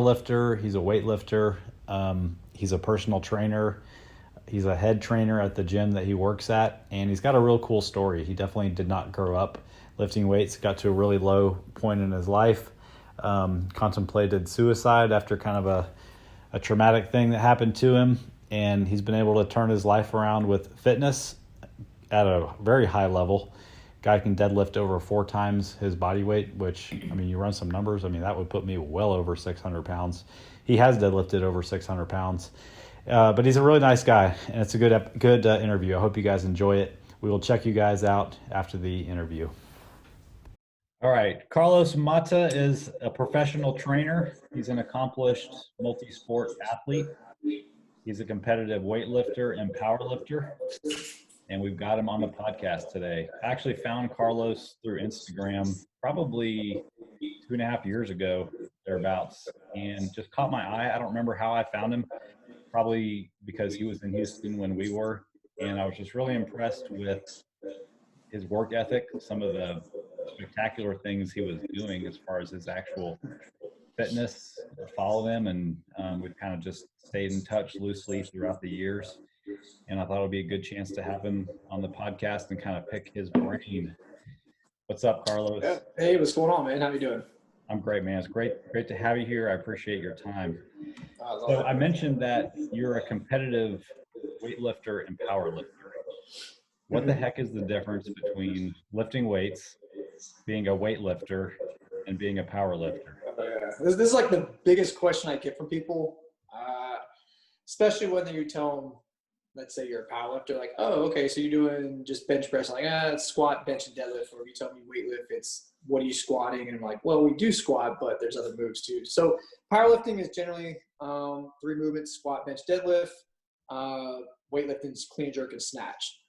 lifter. He's a weightlifter. He's a personal trainer. He's a head trainer at the gym that he works at, and he's got a real cool story. He definitely did not grow up lifting weights, got to a really low point in his life, contemplated suicide after kind of a traumatic thing that happened to him, and he's been able to turn his life around with fitness at a very high level. Guy can deadlift over 4 times his body weight, which, I mean, you run some numbers, I mean, that would put me well over 600 pounds. He has deadlifted over 600 pounds. But he's a really nice guy, and it's a good interview. I hope you guys enjoy it. We will check you guys out after the interview. All right. Carlos Mata is a professional trainer. He's an accomplished multi-sport athlete. He's a competitive weightlifter and powerlifter, and we've got him on the podcast today. I actually found Carlos through Instagram probably 2.5 years ago, thereabouts, and just caught my eye. I don't remember how I found him, probably because he was in Houston when we were, and I was just really impressed with his work ethic, some of the spectacular things he was doing as far as his actual fitness. Follow him, and we've kind of just stayed in touch loosely throughout the years, and I thought it would be a good chance to have him on the podcast and kind of pick his brain. What's up, Carlos? Yeah. Hey, what's going on, man? How you doing? I'm great, man. It's great to have you here. I appreciate your time. So I mentioned that you're a competitive weightlifter and powerlifter. What the heck is the difference between lifting weights, being a weightlifter, and being a powerlifter? This is like the biggest question I get from people, especially when you tell them, let's say you're a powerlifter, like, oh, okay, so you're doing just bench press. I'm like, it's squat, bench, and deadlift. Or if you tell me weightlift, it's what are you squatting? And I'm like, well, we do squat, but there's other moves too. So powerlifting is generally 3 movements: squat, bench, deadlift. Weightlifting is clean, jerk, and snatch.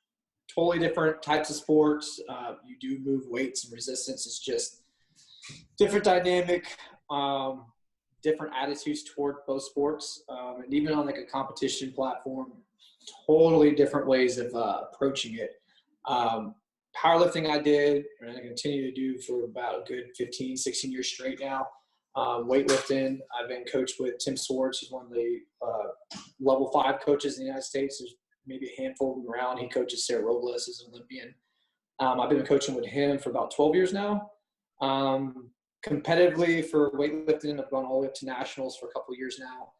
Totally different types of sports. You do move weights and resistance. It's just different dynamic, different attitudes toward both sports. And even on like a competition platform, totally different ways of approaching it. Powerlifting I did, and I continue to do for about a good 15, 16 years straight now. Weightlifting, I've been coached with Tim Swartz. He's one of the level 5 coaches in the United States. There's maybe a handful of them around. He coaches Sarah Robles as an Olympian. I've been coaching with him for about 12 years now. Competitively for weightlifting, I've gone all the way up to nationals for a couple of years now.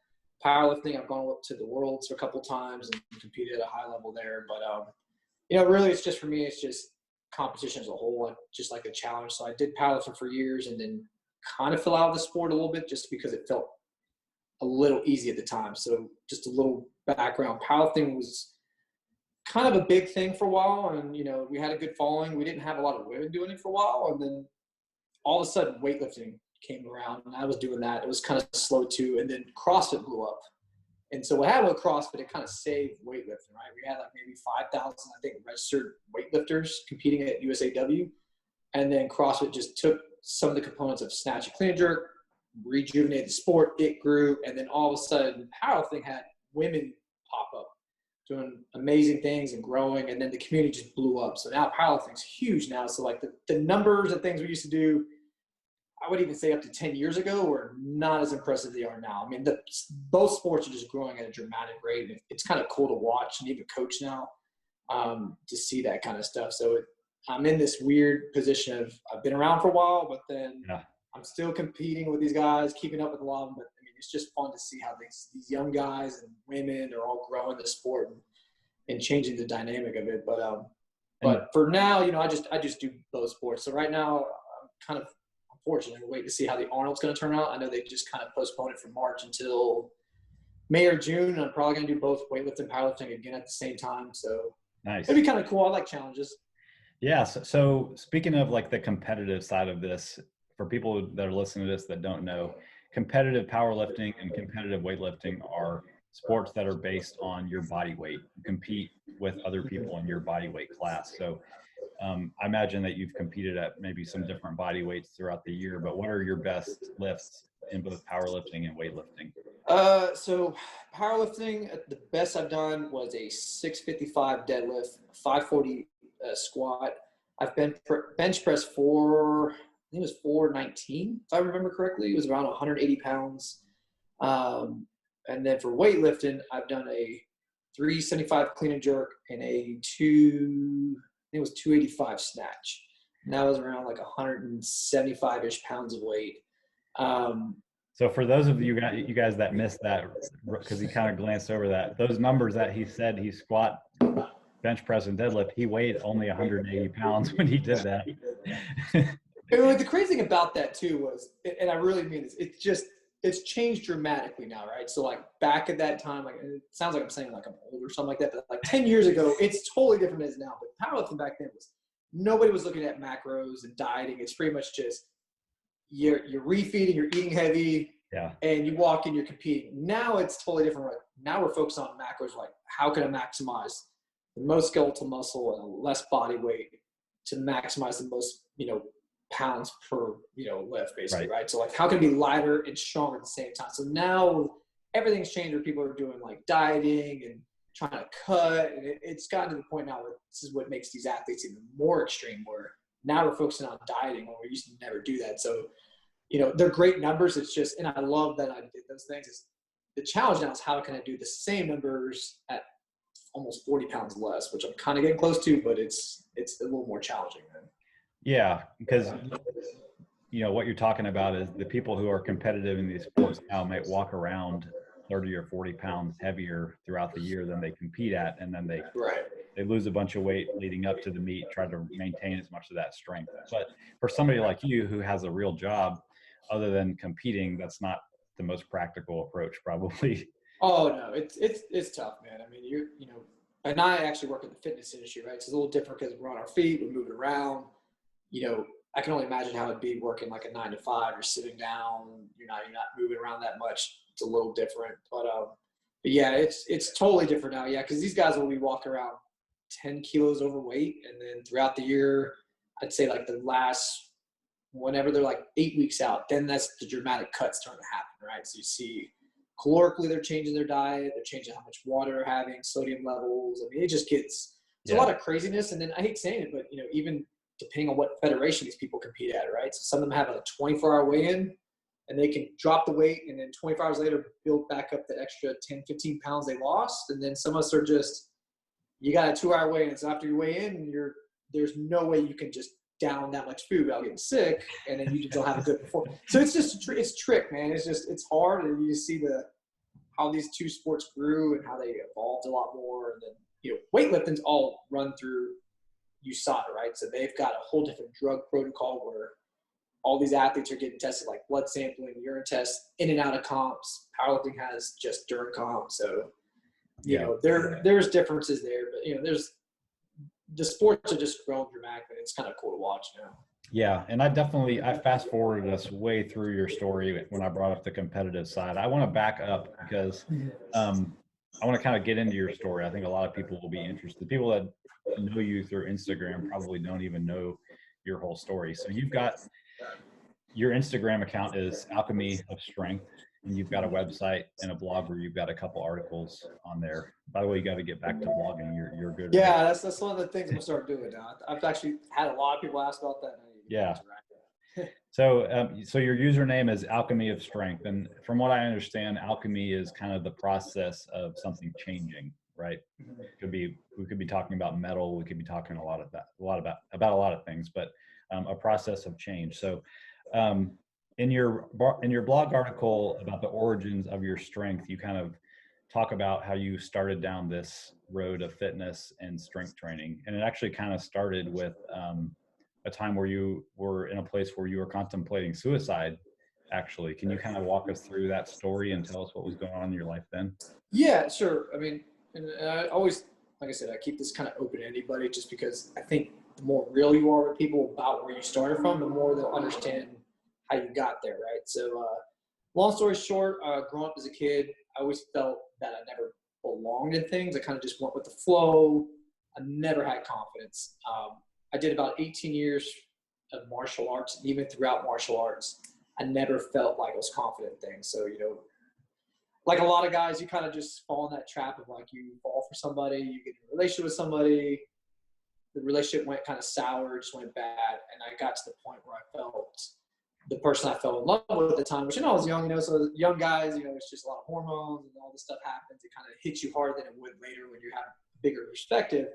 Powerlifting, I've gone up to the worlds for a couple of times and competed at a high level there. But, really it's just, for me, it's just competition as a whole. I just like a challenge. So I did powerlifting for years and then kind of fell out of the sport a little bit just because it felt a little easy at the time. So just a little background. Powerlifting was kind of a big thing for a while, and we had a good following. We didn't have a lot of women doing it for a while, and then all of a sudden weightlifting came around, and I was doing that. It was kind of slow too, and then CrossFit blew up. And so what happened with CrossFit, it kind of saved weightlifting, right? We had like maybe 5,000, I think, registered weightlifters competing at USAW, and then CrossFit just took some of the components of snatch and clean and jerk, rejuvenated the sport, it grew, and then all of a sudden powerlifting had women pop up doing amazing things and growing, and then the community just blew up. So now powerlifting's huge now. So like the numbers and things we used to do, I would even say up to 10 years ago, were not as impressive as they are now. I mean, both sports are just growing at a dramatic rate, and it's kind of cool to watch and even coach now to see that kind of stuff. So I'm in this weird position of I've been around for a while, but then I'm still competing with these guys, keeping up with a lot of them. But I mean, it's just fun to see how these young guys and women are all growing the sport and changing the dynamic of it. But for now, I just do both sports. So right now, I'm kind of unfortunate. I'm waiting to see how the Arnold's going to turn out. I know they just kind of postponed it from March until May or June. And I'm probably going to do both weightlifting and powerlifting again at the same time. So nice. It'd be kind of cool. I like challenges. Yeah. So speaking of like the competitive side of this, for people that are listening to this that don't know, competitive powerlifting and competitive weightlifting are sports that are based on your body weight. You compete with other people in your body weight class. So I imagine that you've competed at maybe some different body weights throughout the year, but what are your best lifts in both powerlifting and weightlifting? So powerlifting, the best I've done was a 655 deadlift, 540 squat. I've been bench press for, I think it was 419, if I remember correctly. It was around 180 pounds. And then for weightlifting, I've done a 375 clean and jerk and a I think it was 285 snatch. And that was around like 175-ish pounds of weight. So for those of you guys that missed that, because he kind of glanced over that, those numbers that he said he squat, bench press, and deadlift, he weighed only 180 pounds when he did that. The crazy thing about that too was, and I really mean this, it's changed dramatically now, right? So like back at that time, like it sounds like I'm saying like I'm old or something like that, but like 10 years ago, it's totally different than it is now. But powerlifting back then was, nobody was looking at macros and dieting. It's pretty much just you're refeeding, you're eating heavy, yeah, and you walk in, you're competing. Now it's totally different. Right? Now we're focused on macros, like how can I maximize the most skeletal muscle and less body weight to maximize the most, pounds per, lift, basically, right? So like how can I be lighter and stronger at the same time? So now everything's changed where people are doing like dieting and trying to cut, and it's gotten to the point now where this is what makes these athletes even more extreme, where now we're focusing on dieting when we used to never do that. So, they're great numbers. It's just, and I love that I did those things. Is the challenge now is how can I do the same numbers at almost 40 pounds less, which I'm kind of getting close to, but it's a little more challenging, man. Yeah, because what you're talking about is the people who are competitive in these sports now might walk around 30 or 40 pounds heavier throughout the year than they compete at, and then they lose a bunch of weight leading up to the meet, try to maintain as much of that strength. But for somebody like you who has a real job other than competing, that's not the most practical approach, probably. Oh no, it's tough, man. I mean, and I actually work in the fitness industry, right? So it's a little different because we're on our feet, we're moving around. I can only imagine how it'd be working like a 9 to 5. You're sitting down, you're not moving around that much. It's a little different, but yeah, it's totally different now. Yeah, because these guys will be walking around 10 kilos overweight, and then throughout the year, I'd say like the last, whenever they're like 8 weeks out, then that's the dramatic cuts starting to happen, right? So you see calorically they're changing their diet, they're changing how much water they're having, sodium levels. I mean, it just gets, it's a lot of craziness. And then I hate saying it, but even depending on what federation these people compete at, right? So some of them have a 24-hour weigh-in, and they can drop the weight and then 24 hours later build back up the extra 10, 15 pounds they lost. And then some of us are just, you got a 2-hour weigh-in. So after you weigh in, there's no way you can just down that much food without getting sick, and then you just don't have a good performance. So it's just, it's trick, man. It's hard. And you see how these two sports grew and how they evolved a lot more. And then, weightlifting's all run through USADA, right? So they've got a whole different drug protocol where all these athletes are getting tested, like blood sampling, urine tests, in and out of comps. Powerlifting has just during comps. So, there's differences there, but, the sports are just growing dramatically. It's kind of cool to watch now. Yeah, and I fast forwarded us way through your story when I brought up the competitive side. I want to back up because I want to kind of get into your story. I think a lot of people will be interested. People that know you through Instagram probably don't even know your whole story. So you've got your Instagram account is Alchemy of Strength, and you've got a website and a blog where you've got a couple articles on there. By the way, you got to get back to blogging. You're good. Yeah, that's one of the things I'm gonna start doing now. I've actually had a lot of people ask about that. Yeah. So your username is Alchemy of Strength, and from what I understand, alchemy is kind of the process of something changing, right? We could be talking about metal. We could be talking about a lot of things, but a process of change. So in your blog article about the origins of your strength, you kind of talk about how you started down this road of fitness and strength training, and it actually kind of started with a time where you were in a place where you were contemplating suicide. Actually, can you kind of walk us through that story and tell us what was going on in your life then? Yeah, sure. I mean, and I always, like I said, I keep this kind of open to anybody, just because I think the more real you are with people about where you started from, the more they'll understand how you got there, right? So long story short, growing up as a kid, I always felt that I never belonged in things. I kind of just went with the flow. I never had confidence. I did about 18 years of martial arts, and even throughout martial arts, I never felt like I was confident in things. So, like a lot of guys, you kind of just fall in that trap of like, you fall for somebody, you get in a relationship with somebody, the relationship went kind of sour, just went bad. And I got to the point where I felt the person I fell in love with at the time, which, I was young, so young guys, it's just a lot of hormones and all this stuff happens. It kind of hits you harder than it would later when you have bigger perspective.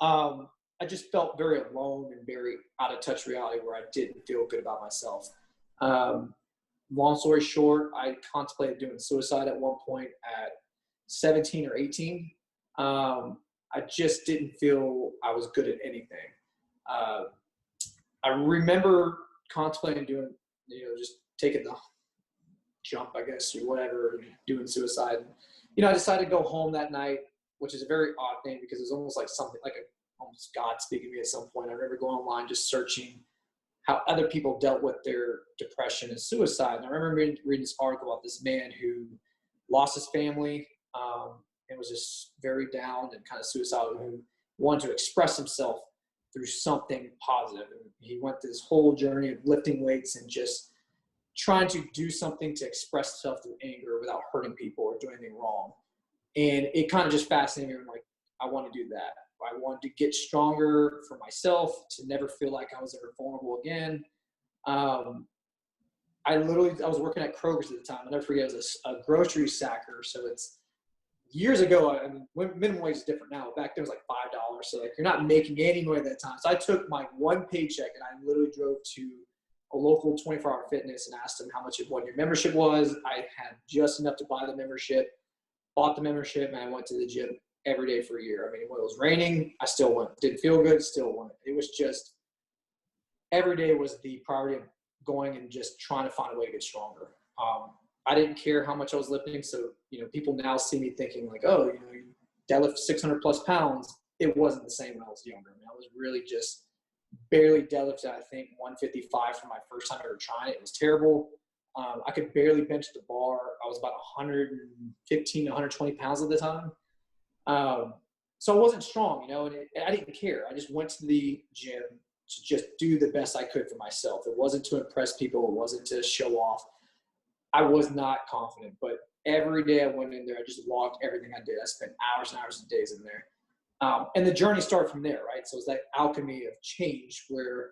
I just felt very alone and very out of touch reality where I didn't feel good about myself. Long story short, I contemplated doing suicide at one point at 17 or 18. I just didn't feel I was good at anything. I remember contemplating doing, just taking the jump, I guess, or whatever, doing suicide. I decided to go home that night, which is a very odd thing because it's almost like something like almost God speaking to me at some point. I remember going online just searching how other people dealt with their depression and suicide. And I remember reading this article about this man who lost his family and was just very down and kind of suicidal, who wanted to express himself through something positive. And he went through this whole journey of lifting weights and just trying to do something to express himself through anger without hurting people or doing anything wrong. And it kind of just fascinated me. I'm like, I want to do that. I wanted to get stronger for myself, to never feel like I was ever vulnerable again. I was working at Kroger's at the time. I'll never forget, it was a grocery sacker. So it's years ago. Minimum wage is different now. Back then it was like $5. So like, you're not making any money at that time. So I took my one paycheck and I literally drove to a local 24-hour fitness and asked them how much what your membership was. I had just enough to buy the membership, bought the membership, and I went to the gym every day for a year. When it was raining, I still went. Didn't feel good, still went. It was just, every day was the priority of going and just trying to find a way to get stronger. I didn't care how much I was lifting. So, people now see me thinking like, oh, you deadlift 600 plus pounds. It wasn't the same when I was younger. I was really just barely deadlifted, I think 155 for my first time ever trying it. It was terrible. I could barely bench the bar. I was about 115 to 120 pounds at the time. So I wasn't strong, and I didn't care. I just went to the gym to just do the best I could for myself. It wasn't to impress people. It wasn't to show off. I was not confident, but every day I went in there, I just logged everything I did. I spent hours and hours and days in there. And the journey started from there, right? So it's that alchemy of change where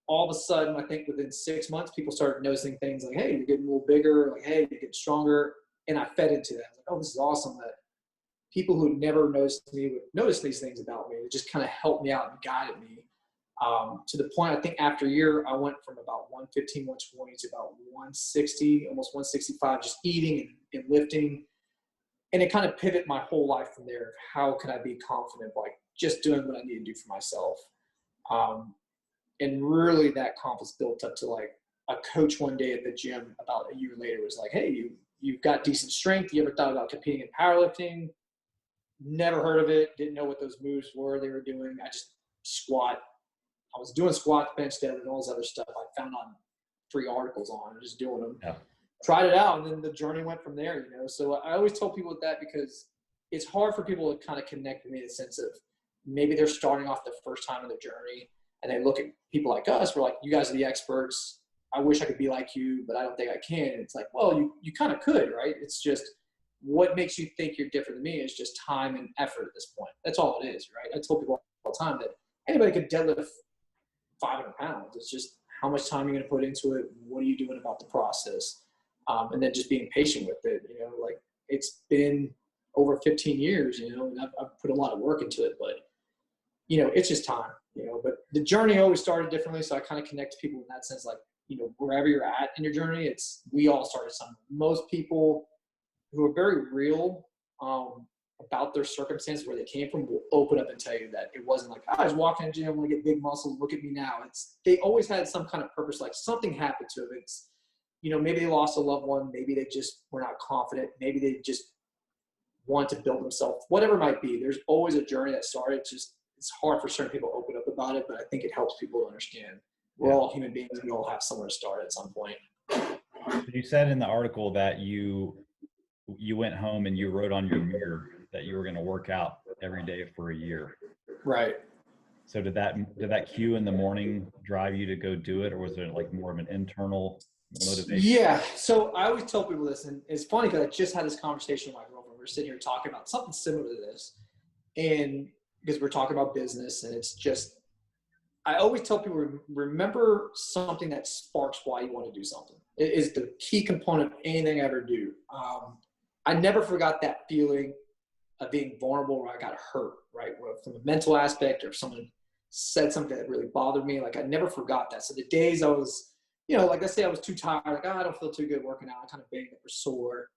all of a sudden, I think within 6 months, people started noticing things like, hey, you're getting a little bigger, like, hey, you're getting stronger. And I fed into that. I was like, oh, this is awesome that people who never noticed me would notice these things about me. It just kind of helped me out and guided me. To the point, I think after a year, I went from about 115, 120 to about 160, almost 165, just eating and lifting. And it kind of pivoted my whole life from there. How can I be confident by just doing what I need to do for myself? And really that confidence built up to like a coach one day at the gym about a year later was like, hey, you've got decent strength. You ever thought about competing in powerlifting? Never heard of it. Didn't know what those moves were they were doing. I just squat. I was doing squat, bench, deadlift, and all this other stuff I found on free articles on, just doing them. Yeah. Tried it out, and then the journey went from there, So I always tell people that because it's hard for people to kind of connect with me in the sense of maybe they're starting off the first time in their journey, and they look at people like us. We're like, you guys are the experts. I wish I could be like you, but I don't think I can. And it's like, well, you kind of could, right? It's just what makes you think you're different than me is just time and effort at this point. That's all it is, right? I tell people all the time that anybody could deadlift 500 pounds. It's just how much time you're going to put into it. What are you doing about the process? And then just being patient with it, like it's been over 15 years, and I've put a lot of work into it, but, it's just time, but the journey always started differently. So I kind of connect to people in that sense, like, wherever you're at in your journey, we all started somewhere. Most people who are very real about their circumstance, where they came from, will open up and tell you that it wasn't like, I was walking in the gym, I want to get big muscles, look at me now. They always had some kind of purpose, like something happened to them. It's, maybe they lost a loved one, maybe they just were not confident, maybe they just want to build themselves, whatever it might be. There's always a journey that started. It's hard for certain people to open up about it, but I think it helps people to understand we're all human beings and we all have somewhere to start at some point. You said in the article that you went home and you wrote on your mirror that you were going to work out every day for a year. Right. So did that cue in the morning drive you to go do it, or was it like more of an internal motivation? Yeah. So I always tell people this, and it's funny because I just had this conversation with my girlfriend. We're sitting here talking about something similar to this, and because we're talking about business, and it's just I always tell people, remember something that sparks why you want to do something. It is the key component of anything I ever do. I never forgot that feeling of being vulnerable where I got hurt, right? From a mental aspect, or if someone said something that really bothered me, like I never forgot that. So the days I was, like let's say I was too tired, like, I don't feel too good working out, I kind of banged up or sore.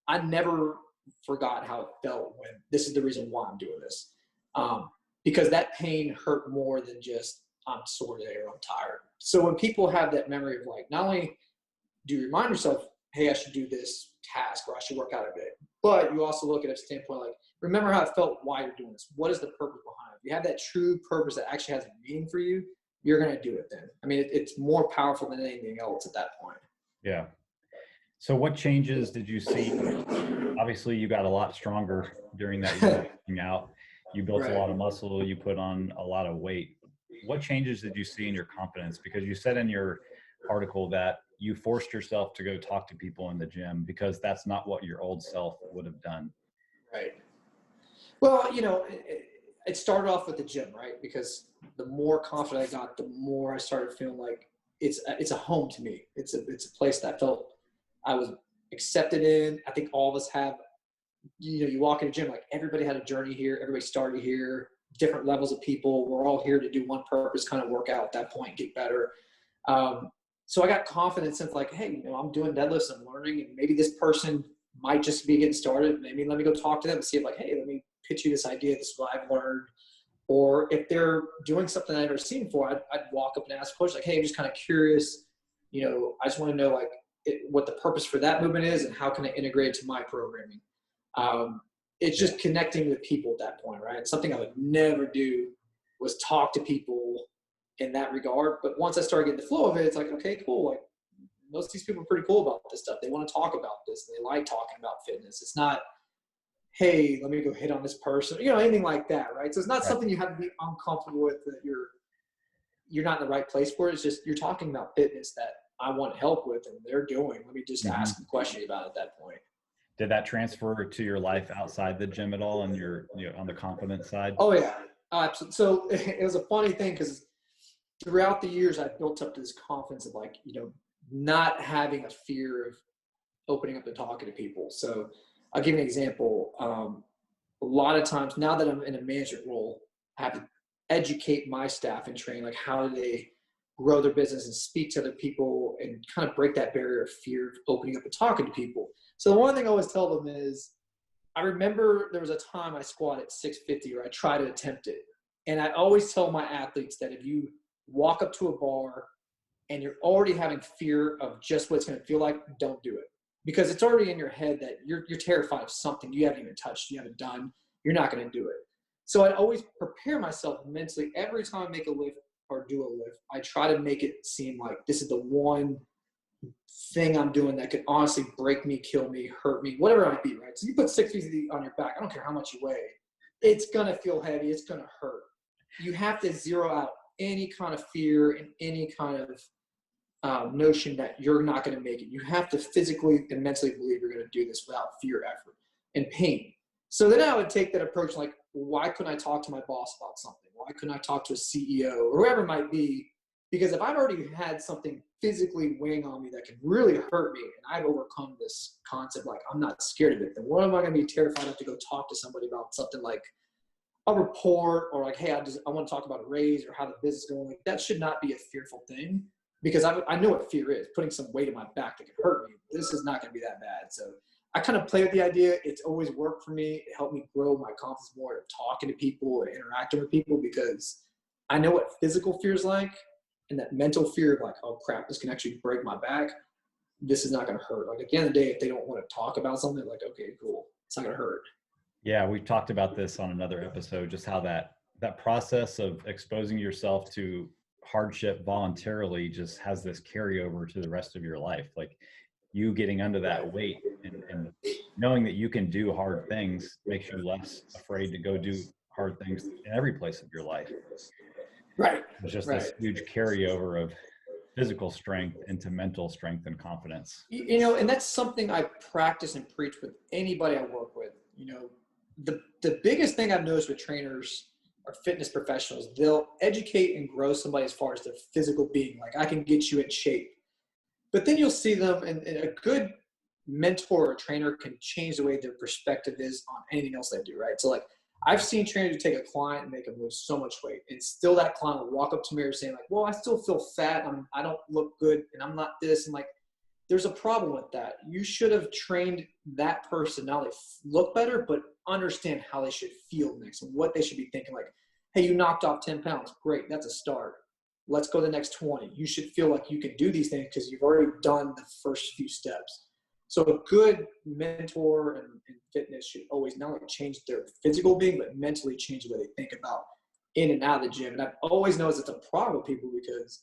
I never forgot how it felt when this is the reason why I'm doing this. Because that pain hurt more than just I'm sore today or I'm tired. So when people have that memory of like, not only do you remind yourself, hey, I should do this task or I should work out a bit, but you also look at a standpoint like, remember how it felt, why you're doing this. What is the purpose behind it? If you have that true purpose that actually has a meaning for you, you're going to do it then. I mean, it's more powerful than anything else at that point. Yeah. So what changes did you see? Obviously, you got a lot stronger during that year working out. You built a lot of muscle. You put on a lot of weight. What changes did you see in your confidence? Because you said in your article that you forced yourself to go talk to people in the gym because that's not what your old self would have done. Right. Well, it started off with the gym, right? Because the more confident I got, the more I started feeling like it's a home to me. It's a place that I felt I was accepted in. I think all of us have, you walk in a gym, like everybody had a journey here. Everybody started here, different levels of people. We're all here to do one purpose, kind of work out at that point, get better. So I got confidence in like, hey, I'm doing deadlifts, I'm learning, and maybe this person might just be getting started. Maybe let me go talk to them and see if like, hey, let me pitch you this idea. This is what I've learned. Or if they're doing something I've never seen before, I'd walk up and ask coach, like, hey, I'm just kind of curious. I just want to know like what the purpose for that movement is and how can I integrate it to my programming. It's just connecting with people at that point, right? Something I would never do was talk to people in that regard. But once I started getting the flow of it, it's like, okay, cool. Like most of these people are pretty cool about this stuff. They want to talk about this. They like talking about fitness. It's not, hey, let me go hit on this person, anything like that, right? So it's not something you have to be uncomfortable with, that you're not in the right place for it. It's just you're talking about fitness that I want help with and they're doing. Let me just ask them questions about it at that point. Did that transfer to your life outside the gym at all, and on the confidence side? Oh yeah, absolutely. So it was a funny thing because throughout the years, I built up this confidence of like, not having a fear of opening up and talking to people. So I'll give you an example. A lot of times now that I'm in a management role, I have to educate my staff and train, like how do they grow their business and speak to other people and kind of break that barrier of fear of opening up and talking to people. So the one thing I always tell them is, I remember there was a time I squatted 650 or I tried to attempt it. And I always tell my athletes that if you walk up to a bar and you're already having fear of just what it's going to feel like, don't do it. Because it's already in your head that you're terrified of something you haven't even touched, you haven't done, you're not going to do it. So I'd always prepare myself mentally every time I make a lift or do a lift. I try to make it seem like this is the one thing I'm doing that could honestly break me, kill me, hurt me, whatever it might be, right? So you put 650 on your back, I don't care how much you weigh, it's going to feel heavy, it's going to hurt. You have to zero out any kind of fear and any kind of notion that you're not going to make it. You have to physically and mentally believe you're going to do this without fear, effort, and pain. So then I would take that approach like, why couldn't I talk to my boss about something? Why couldn't I talk to a CEO or whoever it might be? Because if I've already had something physically weighing on me that can really hurt me, and I've overcome this concept, like I'm not scared of it, then what am I going to be terrified of to go talk to somebody about something like a report or like, hey, I want to talk about a raise or how the business is going. Like, that should not be a fearful thing, because I know what fear is, putting some weight in my back that could hurt me. This is not going to be that bad. So I kind of play with the idea. It's always worked for me. It helped me grow my confidence more of talking to people and interacting with people, because I know what physical fear is like, and that mental fear of like, oh crap, this can actually break my back. This is not going to hurt. Like at the end of the day, if they don't want to talk about something, like, okay, cool, it's not going to hurt. Yeah, we've talked about this on another episode, just how that process of exposing yourself to hardship voluntarily just has this carryover to the rest of your life. Like you getting under that weight and knowing that you can do hard things makes you less afraid to go do hard things in every place of your life. Right. There's just this huge carryover of physical strength into mental strength and confidence. And that's something I practice and preach with anybody I work with. The biggest thing I've noticed with trainers or fitness professionals, they'll educate and grow somebody as far as their physical being. Like, I can get you in shape. But then you'll see them, and a good mentor or trainer can change the way their perspective is on anything else they do, right? So, like, I've seen trainers who take a client and make them lose so much weight, and still that client will walk up to me and saying, like, well, I still feel fat, I don't look good, and I'm not this. And, like, there's a problem with that. You should have trained that person not only look better, but understand how they should feel next and what they should be thinking. Like, hey, you knocked off 10 pounds. Great, that's a start. Let's go to the next 20. You should feel like you can do these things because you've already done the first few steps. So a good mentor and fitness should always not only change their physical being, but mentally change the way they think about in and out of the gym. And I've always noticed it's a problem with people because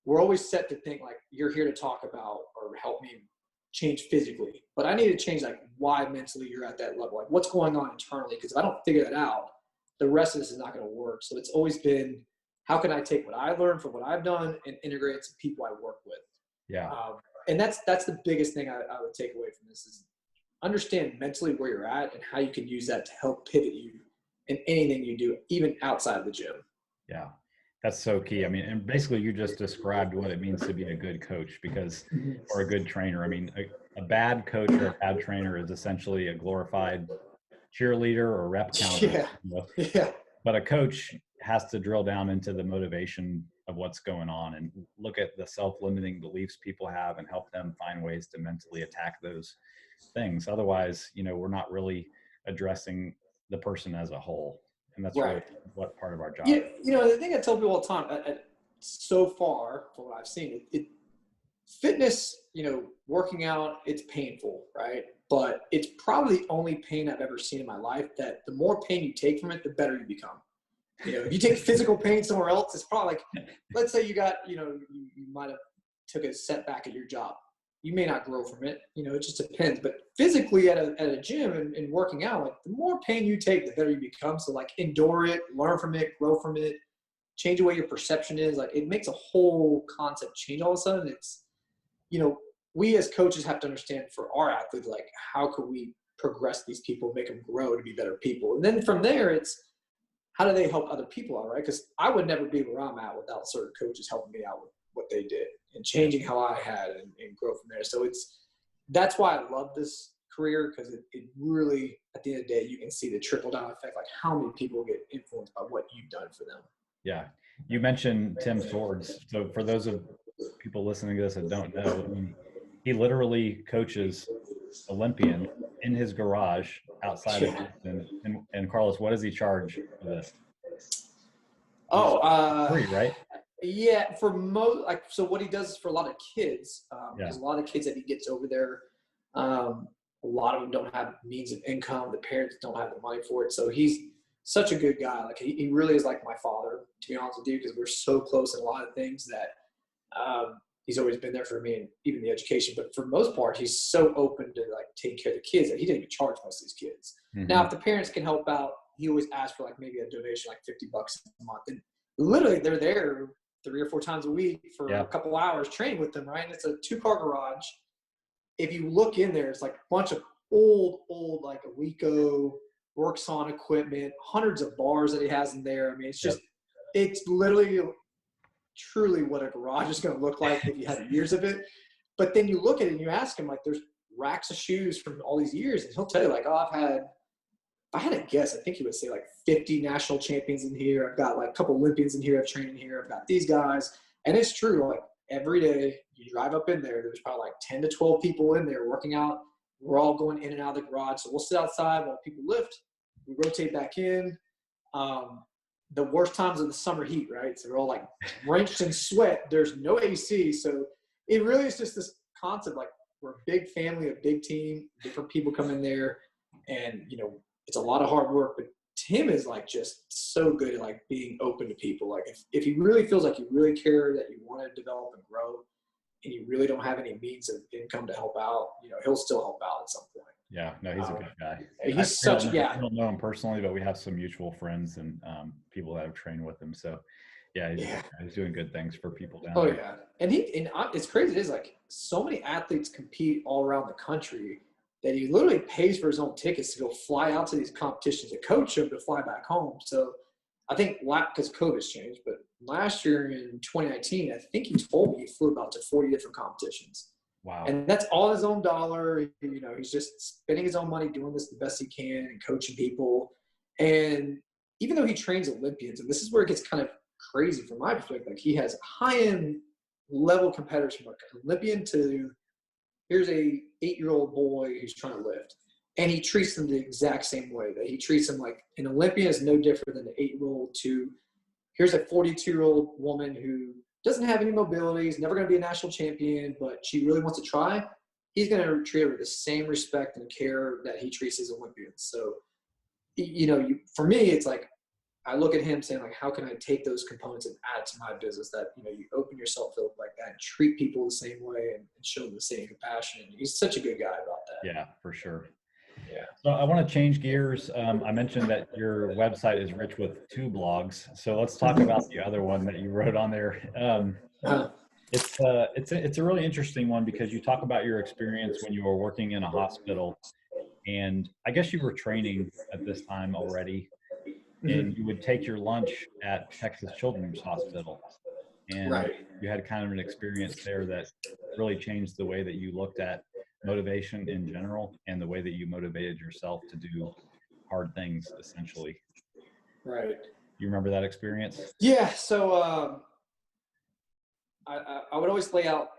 we're always set to think like, you're here to talk about or help me change physically. But I need to change like why mentally you're at that level. Like, what's going on internally? Because if I don't figure that out, the rest of this is not going to work. So it's always been, how can I take what I learned from what I've done and integrate it to people I work with? Yeah. And that's the biggest thing I would take away from this is understand mentally where you're at and how you can use that to help pivot you in anything you do, even outside of the gym. Yeah, that's so key. I mean, and basically you just described what it means to be a good coach or a good trainer. I mean, a bad coach or a bad trainer is essentially a glorified cheerleader or rep counter. Yeah. You know? Yeah. But a coach has to drill down into the motivation of what's going on and look at the self-limiting beliefs people have and help them find ways to mentally attack those things. Otherwise, we're not really addressing the person as a whole. And that's Right. really what part of our job. Yeah, the thing I tell people all the time, so far from what I've seen, fitness, working out, it's painful, right? But it's probably the only pain I've ever seen in my life that the more pain you take from it, the better you become. If you take physical pain somewhere else, it's probably like, let's say you got, you might have took a setback at your job. You may not grow from it. It just depends. But physically at a gym and working out, like the more pain you take, the better you become. So like endure it, learn from it, grow from it, change the way your perception is. Like it makes a whole concept change all of a sudden. It's, we as coaches have to understand for our athletes, like how can we progress these people, make them grow to be better people. And then from there, it's how do they help other people out, right? Because I would never be where I'm at without certain coaches helping me out with what they did and changing how I had and grow from there. So that's why I love this career because it really, at the end of the day, you can see the trickle down effect, like how many people get influenced by what you've done for them. Yeah. You mentioned Tim Swords. So for those of people listening to this that don't know, he literally coaches Olympians in his garage outside of Houston. And Carlos, what does he charge for this? Free, right? Yeah, for most, like, so what he does is for a lot of kids, because a lot of kids that he gets over there, a lot of them don't have means of income. The parents don't have the money for it. So he's such a good guy. Like he really is like my father, to be honest with you, because we're so close in a lot of things that he's always been there for me and even the education. But for the most part, he's so open to like taking care of the kids that he didn't even charge most of these kids. Mm-hmm. Now, if the parents can help out, he always asks for like maybe a donation, like $50 a month. And literally they're there 3 or 4 times a week for a couple hours training with them, right? And it's a 2-car garage. If you look in there, it's like a bunch of old, like Alico works on equipment, hundreds of bars that he has in there. I mean, it's just, it's literally truly what a garage is going to look like if you had years of it. But then you look at it and you ask him, like, there's racks of shoes from all these years. And he'll tell you, like, oh, if I had to guess, I think he would say like 50 national champions in here. I've got like a couple Olympians in here. I've trained in here. I've got these guys. And it's true. Like every day you drive up in there, there's probably like 10 to 12 people in there working out. We're all going in and out of the garage. So we'll sit outside while people lift. We rotate back in. The worst times of the summer heat, right? So we're all like drenched in sweat. There's no AC. So it really is just this concept. Like we're a big family, a big team, different people come in there and, it's a lot of hard work, but Tim is like just so good at like being open to people. Like if he really feels like you really care, that you want to develop and grow, and you really don't have any means of income to help out, he'll still help out at some point. Yeah, no, he's a good guy. I don't know him personally, but we have some mutual friends and people that have trained with him. So he's doing good things for people down there. Yeah. And it's crazy. It is like so many athletes compete all around the country that he literally pays for his own tickets to go fly out to these competitions, to coach him to fly back home. So I think because COVID's changed, but last year in 2019, I think he told me he flew about to 40 different competitions. Wow. And that's all his own dollar. You know, he's just spending his own money doing this the best he can and coaching people. And even though he trains Olympians, and this is where it gets kind of crazy from my perspective, like he has high-end level competitors from like Olympian to here's a 8-year-old boy who's trying to lift. And he treats them the exact same way. That he treats them like an Olympian is no different than an 8-year-old to here's a 42-year-old woman who doesn't have any mobility, is never going to be a national champion, but she really wants to try. He's going to treat her with the same respect and care that he treats his Olympians. So, you know, for me, it's like I look at him saying, like, how can I take those components and add to my business that, you know, you open yourself up like that and treat people the same way and show them the same compassion. He's such a good guy about that. Yeah, for sure. Yeah. So I want to change gears. I mentioned that your website is rich with 2 blogs. So let's talk about the other one that you wrote on there. It's a really interesting one because you talk about your experience when you were working in a hospital, and I guess you were training at this time already, and you would take your lunch at Texas Children's Hospital, and Right. you had kind of an experience there that really changed the way that you looked at motivation in general and the way that you motivated yourself to do hard things, essentially. Right. You remember that experience? Yeah. So I would always lay out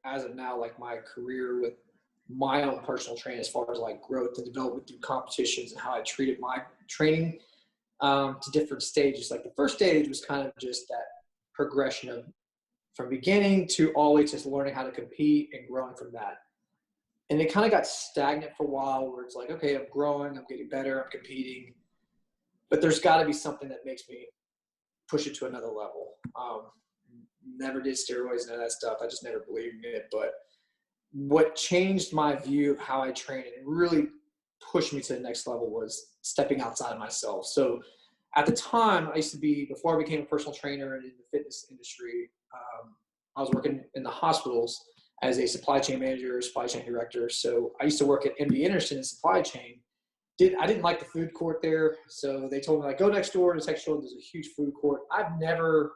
as of now, like my career with my own personal training as far as like growth and development through competitions and how I treated my training to different stages. Like the first stage was kind of just that progression of from beginning to always just learning how to compete and growing from that. And it kind of got stagnant for a while where it's like, okay, I'm growing, I'm getting better, I'm competing, but there's got to be something that makes me push it to another level. Never did steroids, none of that stuff. I just never believed in it. But what changed my view of how I train and really pushed me to the next level was stepping outside of myself. So at the time, I used to be, before I became a personal trainer and in the fitness industry, I was working in the hospitals as a supply chain manager, supply chain director. So I used to work at MD Anderson in supply chain. I didn't like the food court there. So they told me, like, go next door to Texas Children's. There's a huge food court. I've never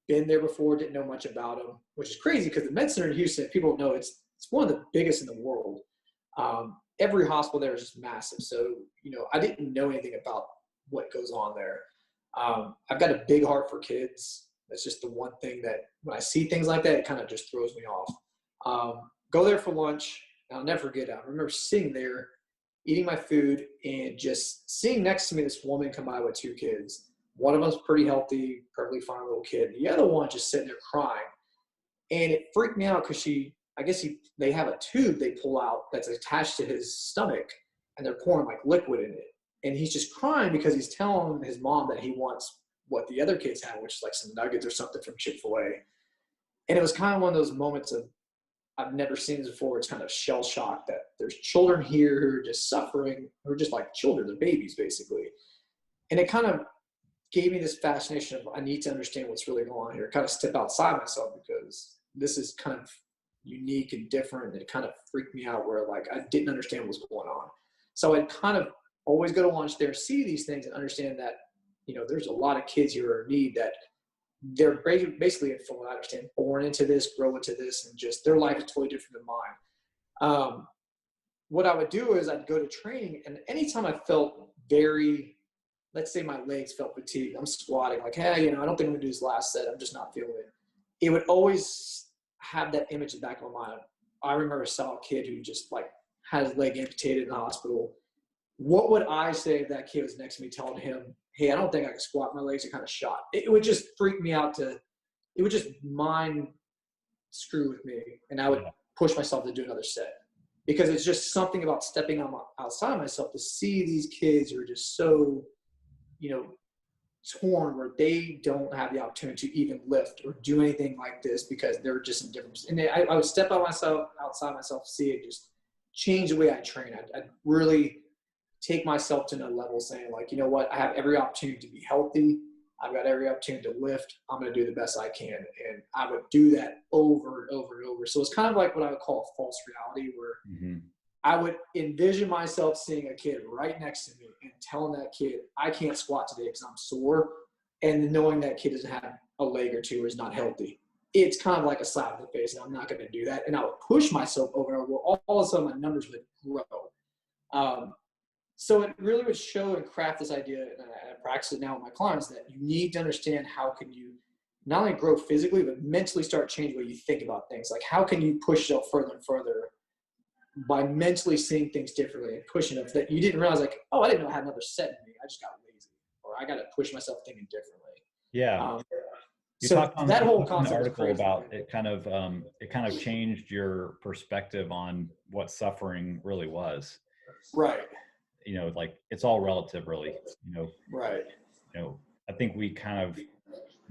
been there before, didn't know much about them, which is crazy because the Med Center in Houston, if people don't know, it's one of the biggest in the world. Every hospital there is just massive. So, you know, I didn't know anything about what goes on there. I've got a big heart for kids. That's just the one thing that when I see things like that, it kind of just throws me off. Go there for lunch, and I'll never forget it. I remember sitting there, eating my food, and just seeing next to me this woman come by with 2 kids. One of them's pretty healthy, perfectly fine little kid. The other one just sitting there crying. And it freaked me out because they have a tube they pull out that's attached to his stomach, and they're pouring like liquid in it. And he's just crying because he's telling his mom that he wants what the other kids have, which is like some nuggets or something from Chick-fil-A. And it was kind of one of those moments of, I've never seen this before. It's kind of shell shock that there's children here who are just suffering, who are just like children, they're babies basically. And it kind of gave me this fascination of, I need to understand what's really going on here, kind of step outside myself because this is kind of unique and different. And it kind of freaked me out where like I didn't understand what was going on. So I'd kind of always go to lunch there, see these things and understand that, you know, there's a lot of kids here who are in need that they're basically, from what I understand, born into this, grow into this, and just their life is totally different than mine. What I would do is I'd go to training, and anytime I felt let's say my legs felt fatigued, I'm squatting, like, hey, you know, I don't think I'm going to do this last set. I'm just not feeling it. It would always have that image in the back of my mind. I remember saw a kid who just like had his leg amputated in the hospital. What would I say if that kid was next to me telling him, hey, I don't think I can squat, my legs are kind of shot? It would just freak me out it would just mind screw with me. And I would push myself to do another set because it's just something about stepping outside of myself to see these kids who are just so, you know, torn where they don't have the opportunity to even lift or do anything like this because they're just in different. And I would step outside myself, see it just change the way I train. I'd really take myself to another level saying like, you know what, I have every opportunity to be healthy. I've got every opportunity to lift. I'm going to do the best I can. And I would do that over and over and over. So it's kind of like what I would call a false reality where I would envision myself seeing a kid right next to me and telling that kid, I can't squat today because I'm sore, and knowing that kid doesn't have a leg or two or is not healthy. It's kind of like a slap in the face, and I'm not going to do that. And I would push myself over and over. All of a sudden, my numbers would grow. So it really would show and craft this idea, and I practice it now with my clients, that you need to understand how can you not only grow physically, but mentally start changing the way you think about things. Like, how can you push yourself further and further by mentally seeing things differently and pushing it, that you didn't realize, like, oh, I didn't know I had another set in me. I just got lazy, or I got to push myself thinking differently. Yeah. You So talked on that whole the concept article about it kind of changed your perspective on what suffering really was. Right. You know, like, it's all relative, really. You know, Right. you know, I think we kind of,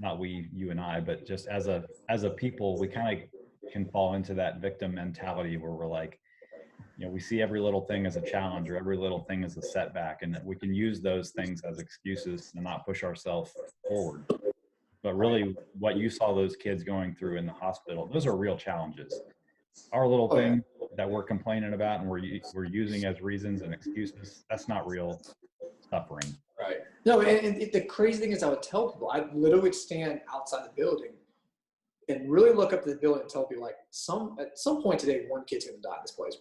not we, you and I, but just as a people, we kind of can fall into that victim mentality where we're like, you know, we see every little thing as a challenge or every little thing as a setback, and that we can use those things as excuses and not push ourselves forward. But really, what you saw those kids going through in the hospital, those are real challenges. Our little thing that we're complaining about and we're using as reasons and excuses, that's not real suffering. Right. No, and the crazy thing is, I would tell people, I literally would stand outside the building and really look up to the building and tell people, like, at some point today, one kid's going to die in this place.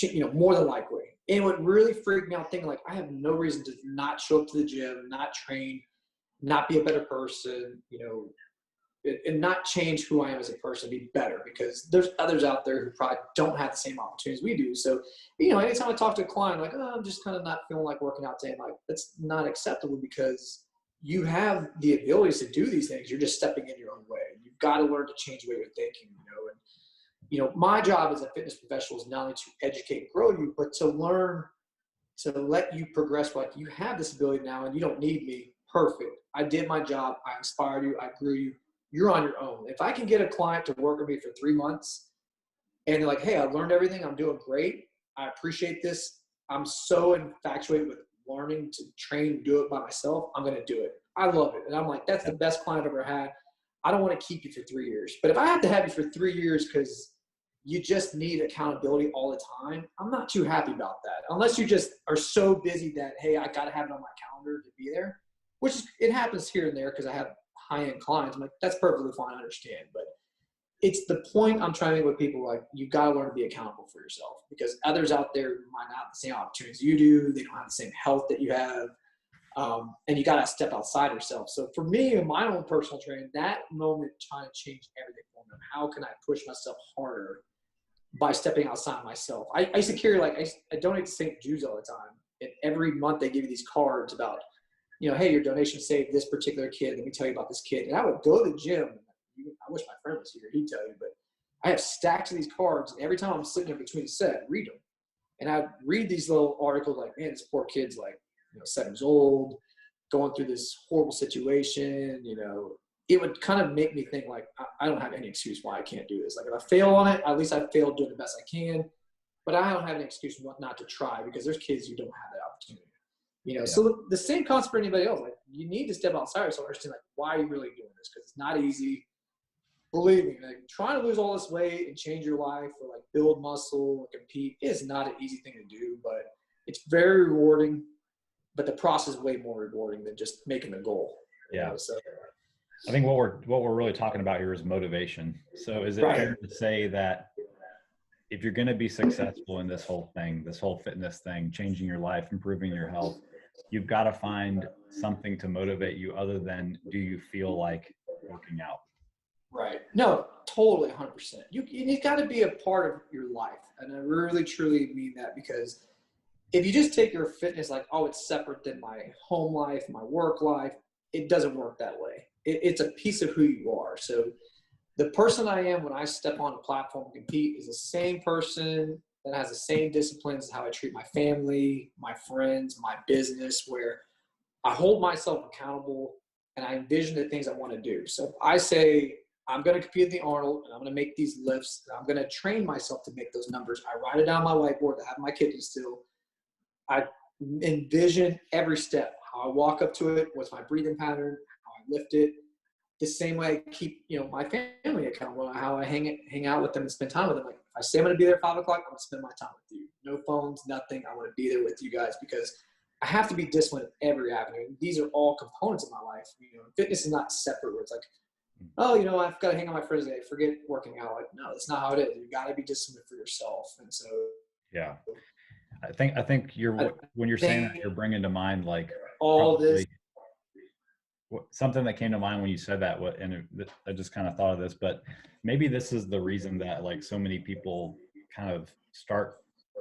You know, more than likely. And it would really freak me out thinking, like, I have no reason to not show up to the gym, not train, not be a better person, you know, and not change who I am as a person, be better, because there's others out there who probably don't have the same opportunities we do. So, you know, anytime I talk to a client, like, oh, I'm just kind of not feeling like working out today, I'm like, that's not acceptable, because you have the abilities to do these things. You're just stepping in your own way. You've got to learn to change the way you're thinking, you know. And, you know, my job as a fitness professional is not only to educate and grow you, but to learn, to let you progress. Like, you have this ability now and you don't need me. Perfect. I did my job. I inspired you. I grew you. You're on your own. If I can get a client to work with me for 3 months and they're like, hey, I learned everything, I'm doing great, I appreciate this, I'm so infatuated with learning to train and do it by myself, I'm going to do it. I love it. And I'm like, that's the best client I've ever had. I don't want to keep you for 3 years. But if I have to have you for 3 years because you just need accountability all the time, I'm not too happy about that. Unless you just are so busy that, hey, I got to have it on my calendar to be there, which it happens here and there because I have high-end clients. I'm like, that's perfectly fine, I understand. But it's the point I'm trying to make with people, like, you got to learn to be accountable for yourself, because others out there might not have the same opportunities you do. They don't have the same health that you have. And you got to step outside yourself. So for me, in my own personal training, that moment trying to change everything for me. How can I push myself harder by stepping outside myself? I used to carry, like, I donate to St. Jude's all the time. And every month they give you these cards about, you know, hey, your donation saved this particular kid. Let me tell you about this kid. And I would go to the gym. I wish my friend was here. He'd tell you. But I have stacks of these cards. And every time I'm sitting there between a set, I'd read them. And I'd read these little articles like, man, this poor kid's like, 7 years old, going through this horrible situation. You know, it would kind of make me think, like, I don't have any excuse why I can't do this. Like, if I fail on it, at least I failed doing the best I can. But I don't have an excuse not to try, because there's kids who don't have that opportunity. You know, so the same concept for anybody else. Like, you need to step outside yourself and understand, like, why are you really doing this? Because it's not easy. Believe me, like, trying to lose all this weight and change your life, or like build muscle or compete, is not an easy thing to do, but it's very rewarding. But the process is way more rewarding than just making the goal. Yeah. Know? So I think what we're really talking about here is motivation. So is it fair to say that if you're going to be successful in this whole thing, this whole fitness thing, changing your life, improving your health, you've got to find something to motivate you other than, do you feel like working out? Right. No, totally, 100%. You got to be a part of your life. And I really, truly mean that, because if you just take your fitness like, oh, it's separate than my home life, my work life, it doesn't work that way. It's a piece of who you are. So the person I am when I step on a platform and compete is the same person that has the same disciplines as how I treat my family, my friends, my business, where I hold myself accountable and I envision the things I want to do. So if I say, I'm going to compete in the Arnold and I'm going to make these lifts and I'm going to train myself to make those numbers, I write it down on my whiteboard to have my kid still. I envision every step, how I walk up to it, what's my breathing pattern, how I lift it. The same way I keep, my family accountable, how I hang out with them and spend time with them. Like, if I say I'm going to be there at 5 o'clock, I'm going to spend my time with you. No phones, nothing. I want to be there with you guys because I have to be disciplined in every avenue. These are all components of my life. You know, fitness is not separate where it's like, oh, you know, I've got to hang on my friends today. Forget working out. Like, no, that's not how it is. You got to be disciplined for yourself. And so, Yeah. I think when you're saying that, you're bringing to mind like all this. Something that came to mind when you said that, I just kind of thought of this, but maybe this is the reason that like so many people kind of start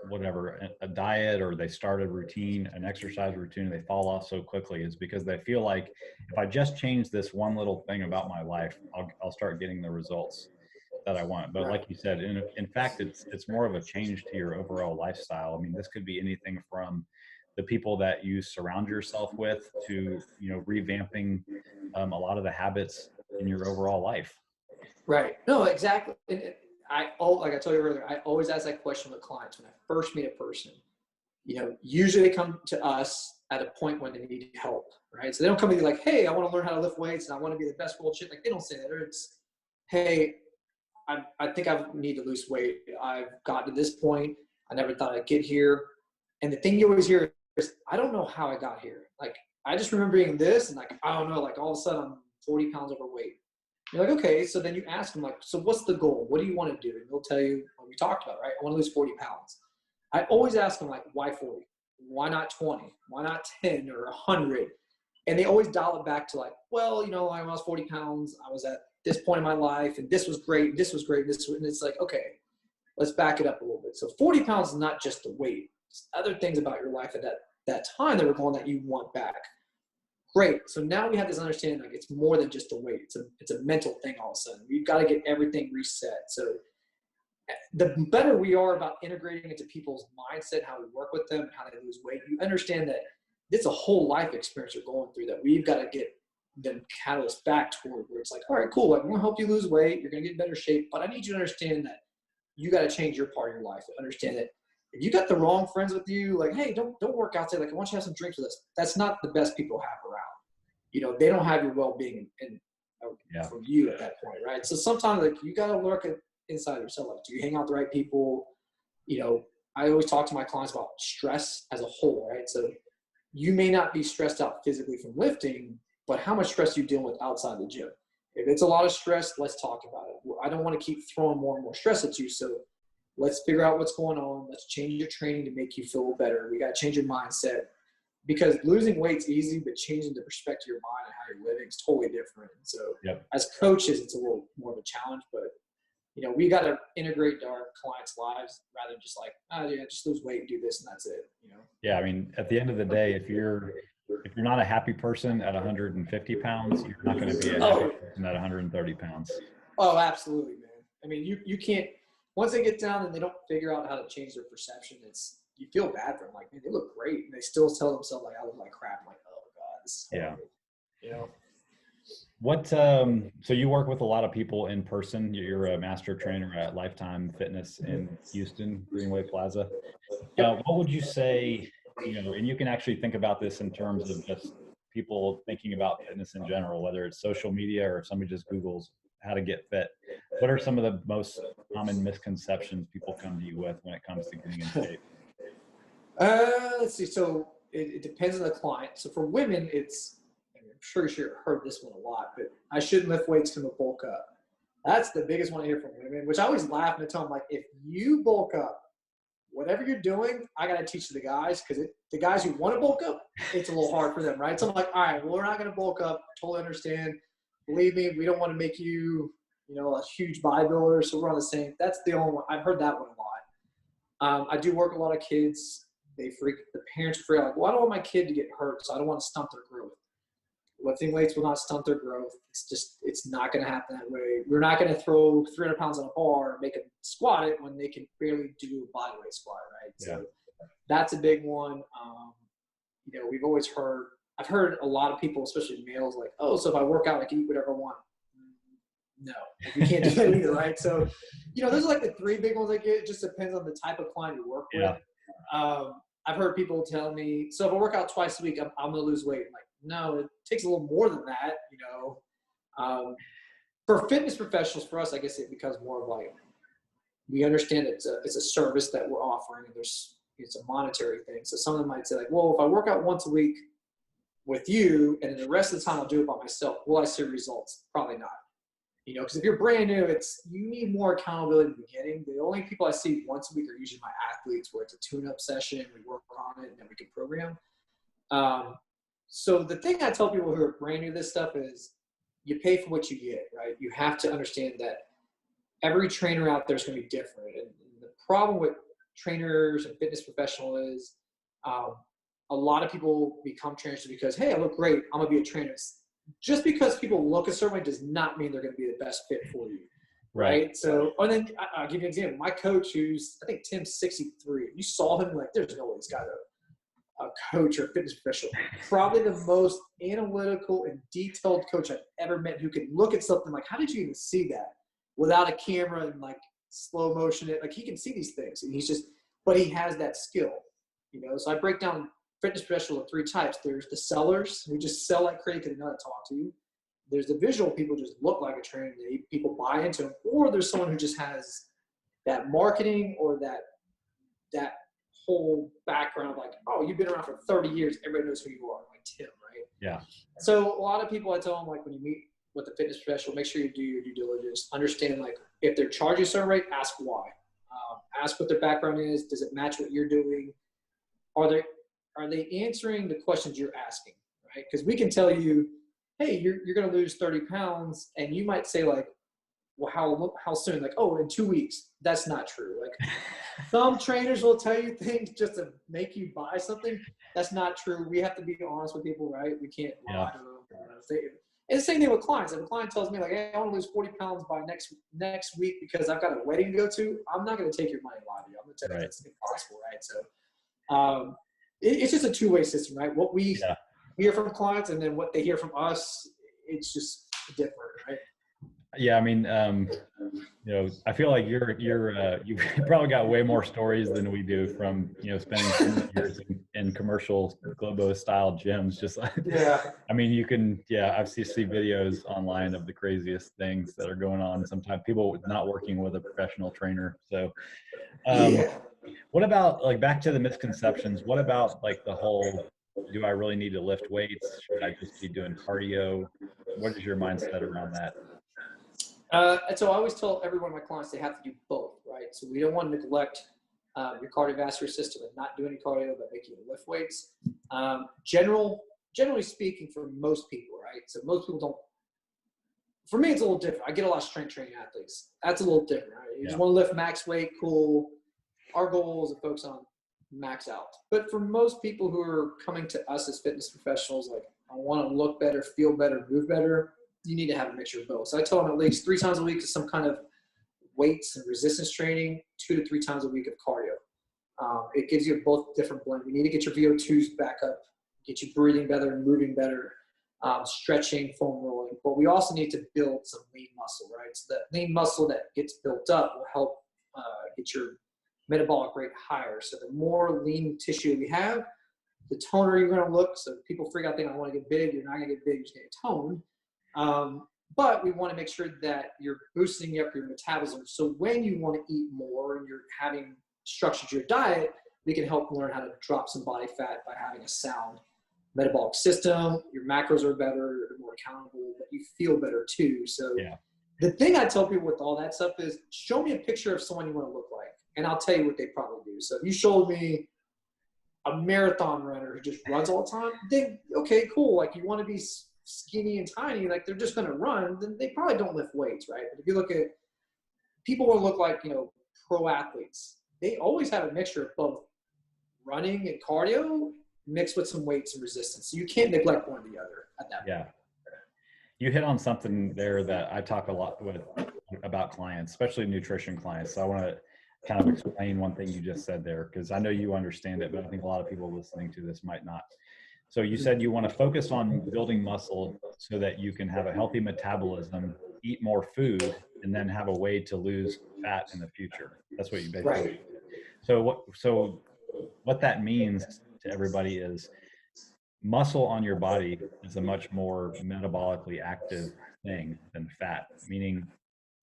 whatever, a diet, or they start a routine, an exercise routine, and they fall off so quickly, is because they feel like if I just change this one little thing about my life, I'll start getting the results that I want. But like you said, in fact, it's more of a change to your overall lifestyle. I mean, this could be anything from the people that you surround yourself with to, you know, revamping a lot of the habits in your overall life. Right. No, exactly. And like I told you earlier, I always ask that question with clients when I first meet a person. You know, usually they come to us at a point when they need help, right? So they don't come to you like, hey, I want to learn how to lift weights and I want to be the best world shit. Like, they don't say that. It's, hey, I think I need to lose weight. I've gotten to this point. I never thought I'd get here. And the thing you always hear is, I don't know how I got here. Like, I just remember being this and like, I don't know, like all of a sudden I'm 40 pounds overweight. You're like, okay. So then you ask them like, so what's the goal? What do you want to do? And they'll tell you what we talked about, right? I want to lose 40 pounds. I always ask them like, why 40? Why not 20? Why not 10 or 100? And they always dial it back to like, well, you know, when I was 40 pounds, I was at this point in my life and this was great. This was great. And it's like, okay, let's back it up a little bit. So 40 pounds is not just the weight. It's other things about your life at that time that were going that you want back. Great. So now we have this understanding, like it's more than just a weight. It's a mental thing all of a sudden. We've got to get everything reset. So the better we are about integrating into people's mindset, how we work with them, how they lose weight, you understand that it's a whole life experience you're going through that we've got to get them catalyst back toward where it's like, all right, cool. Like, we're going to help you lose weight. You're going to get in better shape. But I need you to understand that you got to change your part of your life. Understand that if you got the wrong friends with you, like, hey, don't work out today. Like, I want you to have some drinks with us. That's not the best people to have around. You know, they don't have your well-being for you at that point, right? So sometimes like you got to look at inside yourself. Like, do you hang out with the right people? You know, I always talk to my clients about stress as a whole, right? So you may not be stressed out physically from lifting, but how much stress you dealing with outside the gym? If it's a lot of stress, let's talk about it. I don't want to keep throwing more and more stress at you. So let's figure out what's going on. Let's change your training to make you feel better. We got to change your mindset, because losing weight's easy, but changing the perspective of your mind and how you're living is totally different. So as coaches, it's a little more of a challenge, but you know, we got to integrate our clients' lives rather than just like, oh yeah, just lose weight and do this and that's it. You know? Yeah. I mean, at the end of the day, if you're not a happy person at 150 pounds, you're not going to be a happy person at 130 pounds. Oh, absolutely, man. I mean, you can't, once they get down and they don't figure out how to change their perception, you feel bad for them. Like, man, they look great. And they still tell themselves like, I look like crap. I'm like, oh God, this is horrible. You know? What, so you work with a lot of people in person. You're a master trainer at Lifetime Fitness in Houston, Greenway Plaza. What would you say, you know, and you can actually think about this in terms of just people thinking about fitness in general, whether it's social media or if somebody just Googles how to get fit. What are some of the most common misconceptions people come to you with when it comes to getting in shape? Let's see. So it depends on the client. So for women, I'm sure you heard this one a lot, but I shouldn't lift weights to bulk up. That's the biggest one I hear from women, which I always laugh and tell them, like, if you bulk up, whatever you're doing, I got to teach the guys, because the guys who want to bulk up, it's a little hard for them, right? So I'm like, all right, well, we're not going to bulk up. Totally understand. Believe me, we don't want to make you, you know, a huge bodybuilder. So we're on the same. That's the only one. I've heard that one a lot. I do work with a lot of kids. The parents freak out, like, well, I don't want my kid to get hurt, so I don't want to stunt their growth. Lifting weights will not stunt their growth. It's not going to happen that way. We're not going to throw 300 pounds on a bar and make them squat it when they can barely do a bodyweight squat, right? Yeah. So that's a big one. You know, I've heard a lot of people, especially males, like, oh, so if I work out, I can eat whatever I want. No, you can't do that either, right? So, you know, those are like the three big ones I get. It just depends on the type of client you work with. I've heard people tell me, so if I work out twice a week, I'm going to lose weight. I'm like, no, it takes a little more than that, you know. For fitness professionals, for us, I guess it becomes more of like, We understand it's a service that we're offering, and it's a monetary thing. So some of them might say like, well, if I work out once a week with you, and then the rest of the time I'll do it by myself, will I see results? Probably not. Because if you're brand new, you need more accountability in the beginning. The only people I see once a week are usually my athletes, where it's a tune-up session, we work on it, and then we can program. So the thing I tell people who are brand new to this stuff is you pay for what you get, right? You have to understand that every trainer out there is going to be different. And the problem with trainers and fitness professionals is a lot of people become trainers because, hey, I look great, I'm going to be a trainer. Just because people look a certain way does not mean they're going to be the best fit for you. Right. So, and then I'll give you an example. My coach, I think Tim's 63. You saw him, like, there's no way he's got a coach or a fitness professional. Probably the most analytical and detailed coach I've ever met, who can look at something like, how did you even see that without a camera and like slow motion it? Like, he can see these things, and but he has that skill, So I break down fitness professional of three types. There's the sellers who just sell like crazy because they know how to talk to you. There's the visual people who just look like a trainer, people buy into them. Or there's someone who just has that marketing or that whole background of like, oh, you've been around for 30 years, everybody knows who you are, like Tim, right? Yeah. So a lot of people, I tell them, like, when you meet with a fitness professional, make sure you do your due diligence. Understand, like, if they're charging a certain rate, ask why. Ask what their background is. Does it match what you're doing? Are they answering the questions you're asking, right? Because we can tell you, hey, you're going to lose 30 pounds, and you might say like, well, how soon? Like, oh, in 2 weeks. That's not true. Like, some trainers will tell you things just to make you buy something. That's not true. We have to be honest with people, right? We can't lie to them. And the same thing with clients. If a client tells me like, hey, I want to lose 40 pounds by next week because I've got a wedding to go to, I'm not going to take your money and lie to you. I'm going to tell you it's impossible, right? So it's just a two-way system, right? What we hear from clients and then what they hear from us, it's just different, right? Yeah, I mean, I feel like you've probably got way more stories than we do from, spending 20 years in commercial Globo style gyms. Just like, I mean, I've seen videos online of the craziest things that are going on. Sometimes people not working with a professional trainer. So, what about, like, back to the misconceptions? What about like the whole, do I really need to lift weights? Should I just be doing cardio? What is your mindset around that? And so I always tell every one of my clients they have to do both, right? So we don't want to neglect your cardiovascular system and not do any cardio, but make you lift weights. Generally speaking, for most people, right? So most people don't. For me, it's a little different. I get a lot of strength training athletes. That's a little different, right? You just want to lift max weight, cool. Our goal is to focus on max out. But for most people who are coming to us as fitness professionals, like, I want to look better, feel better, move better, you need to have a mixture of both. So I tell them at least 3 times a week to some kind of weights and resistance training, 2 to 3 times a week of cardio. It gives you both different blend. You need to get your VO2s back up, get you breathing better, moving better, stretching, foam rolling. But we also need to build some lean muscle, right? So that lean muscle that gets built up will help get your metabolic rate higher. So the more lean tissue we have, the toner you're going to look. So people freak out thinking, I want to get big. You're not going to get big. You're just going to get toned. But we want to make sure that you're boosting up your metabolism. So when you want to eat more and you're having structured your diet, we can help learn how to drop some body fat by having a sound metabolic system. Your macros are better, you're more accountable, but you feel better too. So the thing I tell people with all that stuff is, show me a picture of someone you want to look like, and I'll tell you what they probably do. So if you showed me a marathon runner who just runs all the time, then okay, cool. Like, you want to be skinny and tiny, like they're just going to run, then they probably don't lift weights, right? But if you look at people who look like, pro athletes, they always have a mixture of both running and cardio mixed with some weights and resistance. So you can't neglect one or the other at that point. You hit on something there that I talk a lot about clients, especially nutrition clients. So I want to kind of explain one thing you just said there, because I know you understand it, but I think a lot of people listening to this might not. So you said you want to focus on building muscle so that you can have a healthy metabolism, eat more food, and then have a way to lose fat in the future. That's what you basically Right. So what that means to everybody is, muscle on your body is a much more metabolically active thing than fat, meaning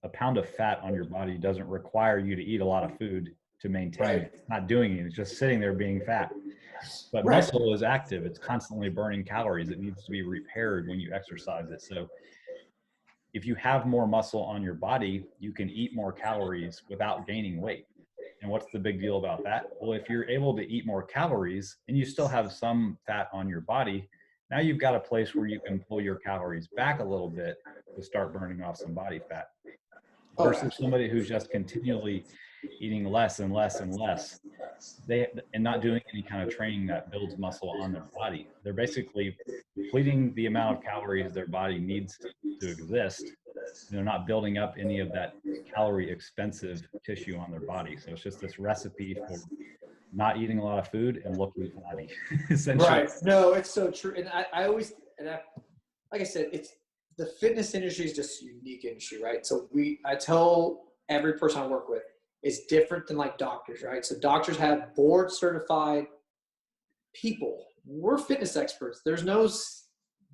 a pound of fat on your body doesn't require you to eat a lot of food to maintain Right. it. It's not doing it. It's just sitting there being fat. But Right. muscle is active. It's constantly burning calories. It needs to be repaired when you exercise it. So if you have more muscle on your body, you can eat more calories without gaining weight. And what's the big deal about that? Well, if you're able to eat more calories and you still have some fat on your body, now you've got a place where you can pull your calories back a little bit to start burning off some body fat Oh, versus absolutely. somebody who's just continually eating less and less and less and not doing any kind of training that builds muscle on their body. They're basically depleting the amount of calories their body needs to exist. They're not building up any of that calorie expensive tissue on their body. So it's just this recipe for not eating a lot of food and looking flabby, essentially. Right. No, it's so true. And I always, like I said, it's the fitness industry is just a unique industry, right? So I tell every person I work with, it's different than like doctors, right? So doctors have board certified people. We're fitness experts. There's no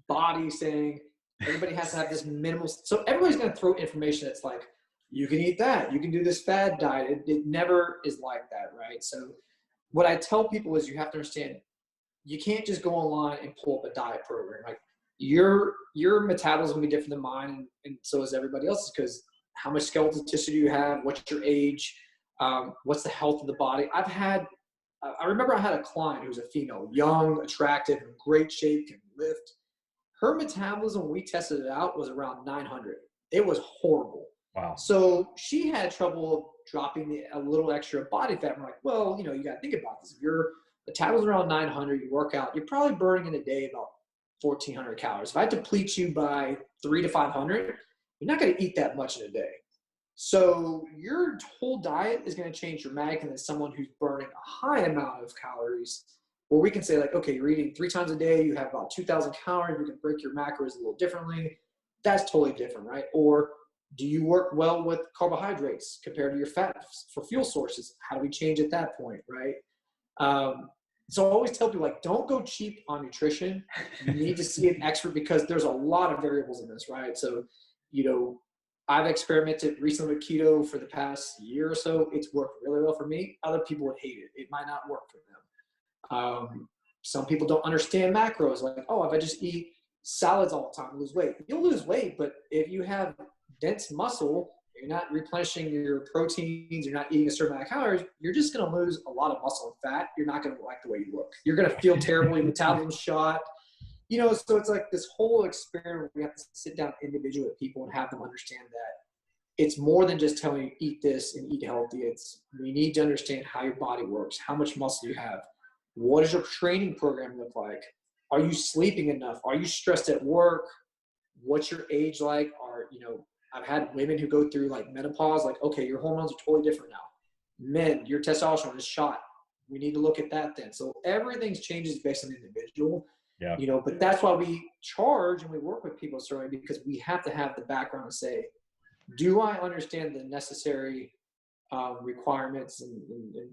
body saying everybody has to have this minimal. So everybody's going to throw information that's like, you can eat that. You can do this fad diet. It never is like that, right? So what I tell people is you have to understand, you can't just go online and pull up a diet program. Like your metabolism will be different than mine, and so is everybody else's, because how much skeletal tissue do you have? What's your age? What's the health of the body? I remember I had a client who was a female, young, attractive, in great shape, can lift. Her metabolism, when we tested it out, was around 900. It was horrible. Wow. So she had trouble dropping a little extra body fat. I'm like, well, you got to think about this. If your metabolism around 900, you work out, you're probably burning in a day about 1,400 calories. If I deplete you by 300 to 500, you're not going to eat that much in a day. So your whole diet is going to change dramatically than someone who's burning a high amount of calories, where we can say like, okay, you're eating 3 times a day, you have about 2,000 calories, you can break your macros a little differently. That's totally different, right? Or do you work well with carbohydrates compared to your fats for fuel sources? How do we change at that point, right? So I always tell people, like, don't go cheap on nutrition. You need to see an expert because there's a lot of variables in this, right? So, I've experimented recently with keto for the past year or so. It's worked really well for me. Other people would hate it. It might not work for them. Some people don't understand macros. Like, oh, if I just eat salads all the time, lose weight. You'll lose weight, but if you have dense muscle, you're not replenishing your proteins, you're not eating a certain amount of calories, you're just going to lose a lot of muscle and fat. You're not going to like the way you look. You're going to feel terrible. Your metabolism's shot. So it's like this whole experiment. We have to sit down individually with people and have them understand that it's more than just telling you eat this and eat healthy. We need to understand how your body works, how much muscle you have. What does your training program look like? Are you sleeping enough? Are you stressed at work? What's your age like? I've had women who go through like menopause, like, okay, your hormones are totally different now. Men, your testosterone is shot. We need to look at that then. So everything changes based on the individual. Yeah. But that's why we charge and we work with people certainly, because we have to have the background to say, do I understand the necessary requirements and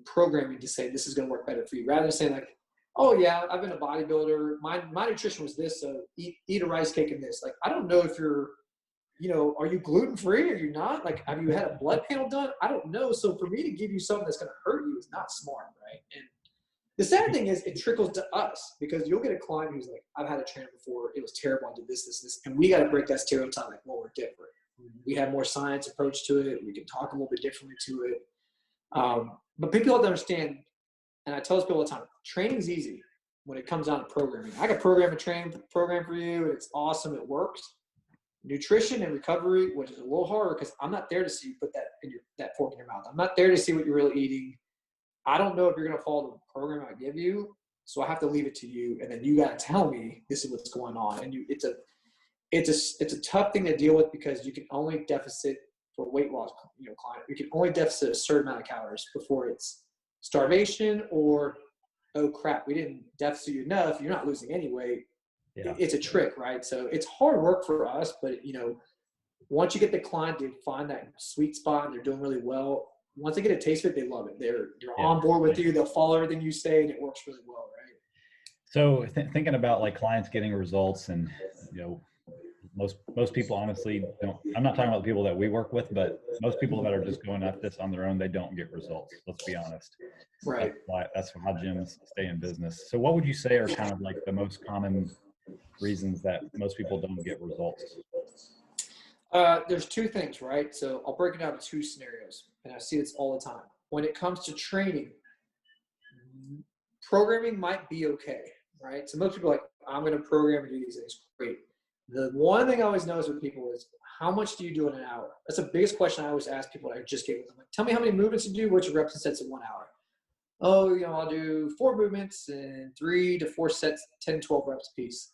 programming to say this is going to work better for you, rather than saying like, oh yeah, I've been a bodybuilder. My nutrition was this, so eat a rice cake and this. Like, I don't know if you're, are you gluten-free? Are you not? Like, have you had a blood panel done? I don't know. So for me to give you something that's going to hurt you is not smart, right? And the sad thing is it trickles to us, because you'll get a client who's like, I've had a trainer before. It was terrible. I did this. And we got to break that stereotype. Like, well, we're different. We have more science approach to it. We can talk a little bit differently to it. But people have to understand, and I tell this people all the time, training's easy when it comes down to programming. I can program a training program for you. It's awesome. It works. Nutrition and recovery, which is a little harder, because I'm not there to see you put that fork in your mouth. I'm not there to see what you're really eating. I don't know if you're going to follow the program I give you, so I have to leave it to you, and then you got to tell me this is what's going on. And it's a tough thing to deal with, because you can only deficit for weight loss, client. You can only deficit a certain amount of calories before it's starvation, or, oh crap, we didn't deficit you enough, you're not losing any weight. Yeah. It's a trick, right? So it's hard work for us, but once you get the client to find that sweet spot and they're doing really well, once they get a taste of it, they love it. They're on board with you. They'll follow everything you say, and it works really well, right? So thinking about like clients getting results and, Most people honestly don't. I'm not talking about the people that we work with, but most people that are just going at this on their own, they don't get results. Let's be honest. Right. That's how gyms stay in business. So what would you say are kind of like the most common reasons that most people don't get results? There's two things, right? So I'll break it down to two scenarios, and I see this all the time. When it comes to training, programming might be okay, right? So most people are like, I'm going to program and do these things. Great. The one thing I always notice with people is, how much do you do in an hour? That's the biggest question I always ask people that I just gave them. Like, tell me how many movements you do, what's your reps and sets in 1 hour? Oh, I'll do 4 movements and 3 to 4 sets, 10, 12 reps a piece.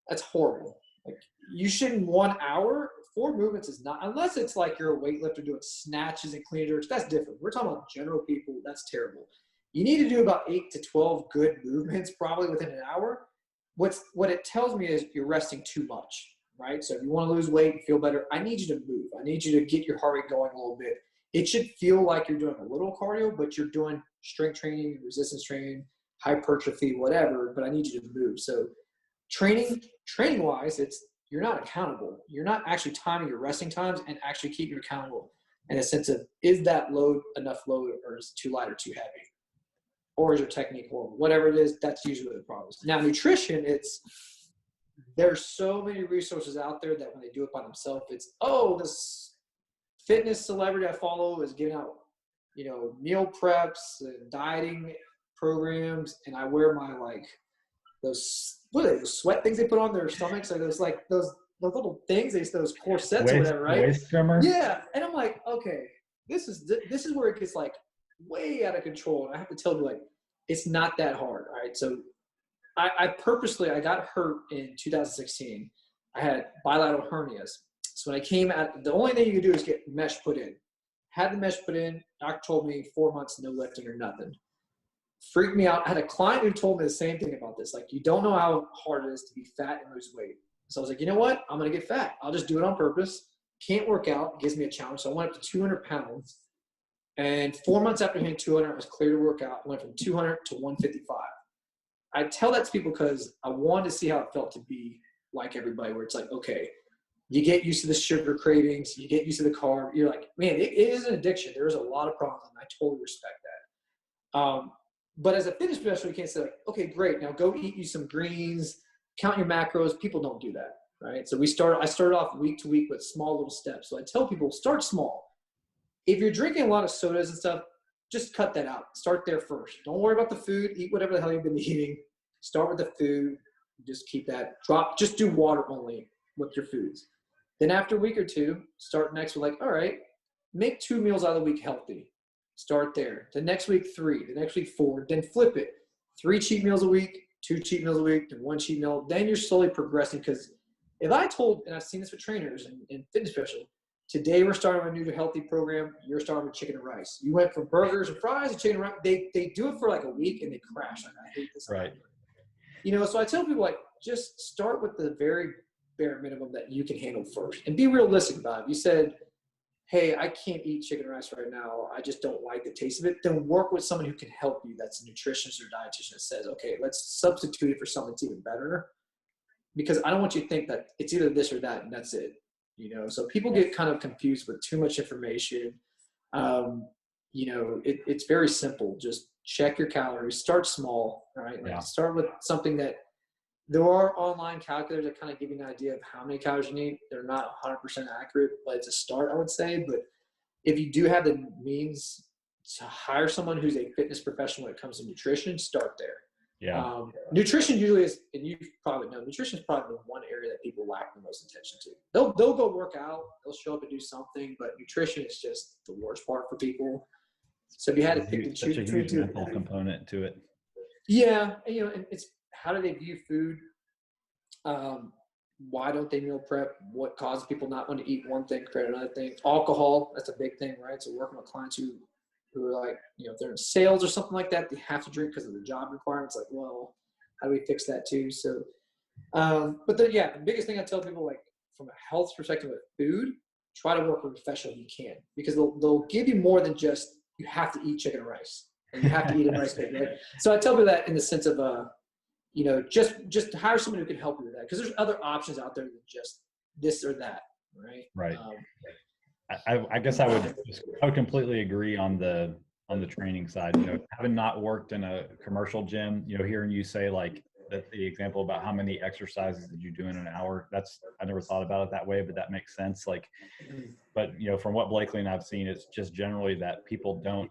That's horrible. Like, you shouldn't 1 hour, 4 movements is not, unless it's like you're a weightlifter doing snatches and clean and jerks, that's different. We're talking about general people, that's terrible. You need to do about 8 to 12 good movements probably within an hour. What it tells me is you're resting too much, right? So if you want to lose weight and feel better, I need you to move. I need you to get your heart rate going a little bit. It should feel like you're doing a little cardio, but you're doing strength training, resistance training, hypertrophy, whatever, but I need you to move. So training wise, you're not accountable. You're not actually timing your resting times and actually keeping you accountable in a sense of, is that load enough load, or is it too light or too heavy? Or is your technique horrible? Whatever it is, that's usually the problem. Now, nutrition, there's so many resources out there that when they do it by themselves, it's, this fitness celebrity I follow is giving out, meal preps and dieting programs, and I wear my those sweat things they put on their stomachs, or those little things, those corsets or whatever, right? Waist trimmer. Yeah, and I'm like, okay, this is where it gets way out of control, and I have to tell you, it's not that hard. All right, so I got hurt in 2016. I had bilateral hernias. So when I came out, the only thing you could do is get mesh put in. Had the mesh put in. Doctor told me 4 months, no lifting or nothing. Freaked me out. I had a client who told me the same thing about this. You don't know how hard it is to be fat and lose weight. So I was like, you know what? I'm going to get fat. I'll just do it on purpose. Can't work out. It gives me a challenge. So I went up to 200 pounds. And 4 months after hitting 200, I was clear to work out. I went from 200 to 155. I tell that to people because I wanted to see how it felt to be like everybody, where it's like, okay, you get used to the sugar cravings, you get used to the carb. You're like, man, it is an addiction. There's a lot of problems, and I totally respect that. But as a fitness professional, you can't say, okay, great, now go eat you some greens, count your macros. People don't do that, right? So I started off week to week with small little steps. So I tell people, start small. If you're drinking a lot of sodas and stuff, just cut that out. Start there first. Don't worry about the food. Eat whatever the hell you've been eating. Start with the food. Just keep that. Just do water only with your foods. Then after a week or two, start next with all right, make 2 meals out of the week healthy. Start there. The next week, 3. The next week, 4. Then flip it. 3 cheat meals a week, 2 cheat meals a week, then 1 cheat meal. Then you're slowly progressing, because if I told, and I've seen this with trainers and fitness professionals, today we're starting a new healthy program, you're starting with chicken and rice. You went from burgers and fries to chicken and rice. They do it for a week and they crash. I hate this. Right. So I tell people, just start with the very bare minimum that you can handle first and be realistic about it. You said, hey, I can't eat chicken and rice right now. I just don't like the taste of it. Then work with someone who can help you. That's a nutritionist or dietitian that says, okay, let's substitute it for something that's even better. Because I don't want you to think that it's either this or that and that's it. So people get kind of confused with too much information. It's very simple. Just check your calories. Start small, right? Start with something that there are online calculators that kind of give you an idea of how many calories you need. They're not 100% accurate, but it's a start, I would say. But if you do have the means to hire someone who's a fitness professional when it comes to nutrition, start there. Yeah. Nutrition usually is, and you probably know, nutrition is probably the one area that people lack the most attention to. They'll go work out, they'll show up and do something, but nutrition is just the worst part for people. So if you had to pick and choose between the two, mental component to it. Yeah, and it's how do they view food? Why don't they meal prep? What causes people not want to eat one thing compared to another thing? Alcohol, that's a big thing, right? So working with clients who are if they're in sales or something like that, they have to drink because of the job requirements. Well, how do we fix that too? So, but the biggest thing I tell people, from a health perspective with food, try to work with a professional if you can, because they'll give you more than just, you have to eat chicken and rice and you have to eat a rice cake, right? So I tell people that in the sense of, just hire someone who can help you with that, because there's other options out there than just this or that, right? Right. I guess I would completely agree on the training side. You know, having not worked in a commercial gym, you know, hearing you say like that the example about how many exercises did you do in an hour, that's I never thought about it that way, but that makes sense. Like, but you know, from what Blakely and I've seen, it's just generally that people don't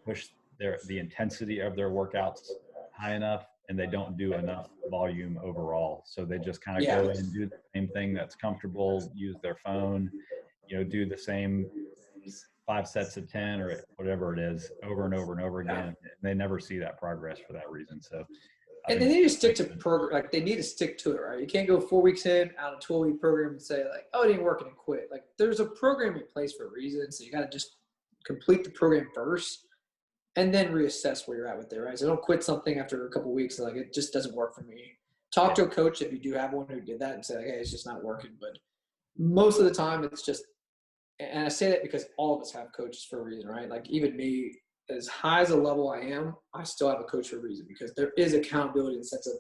push the intensity of their workouts high enough, and they don't do enough volume overall. So they just kind of Yeah. go in and do the same thing that's comfortable, use their phone, you know, do the same 5 sets of 10 or whatever it is over and over and over again. And they never see that progress for that reason. So I And they think need to stick to program. Like they need to stick to it, right? You can't go 4 weeks in out of a 12-week program and say like, "Oh, it didn't work," and quit. Like there's a program in place for a reason. So you got to just complete the program first, and then reassess where you're at with it, right? So don't quit something after a couple of weeks. Like it just doesn't work for me. Talk to a coach if you do have one who did that and say, like, "Hey, it's just not working." But most of the time, it's just. And I say that because all of us have coaches for a reason, right? Like even me, as high as a level I am, I still have a coach for a reason because there is accountability in the sense of,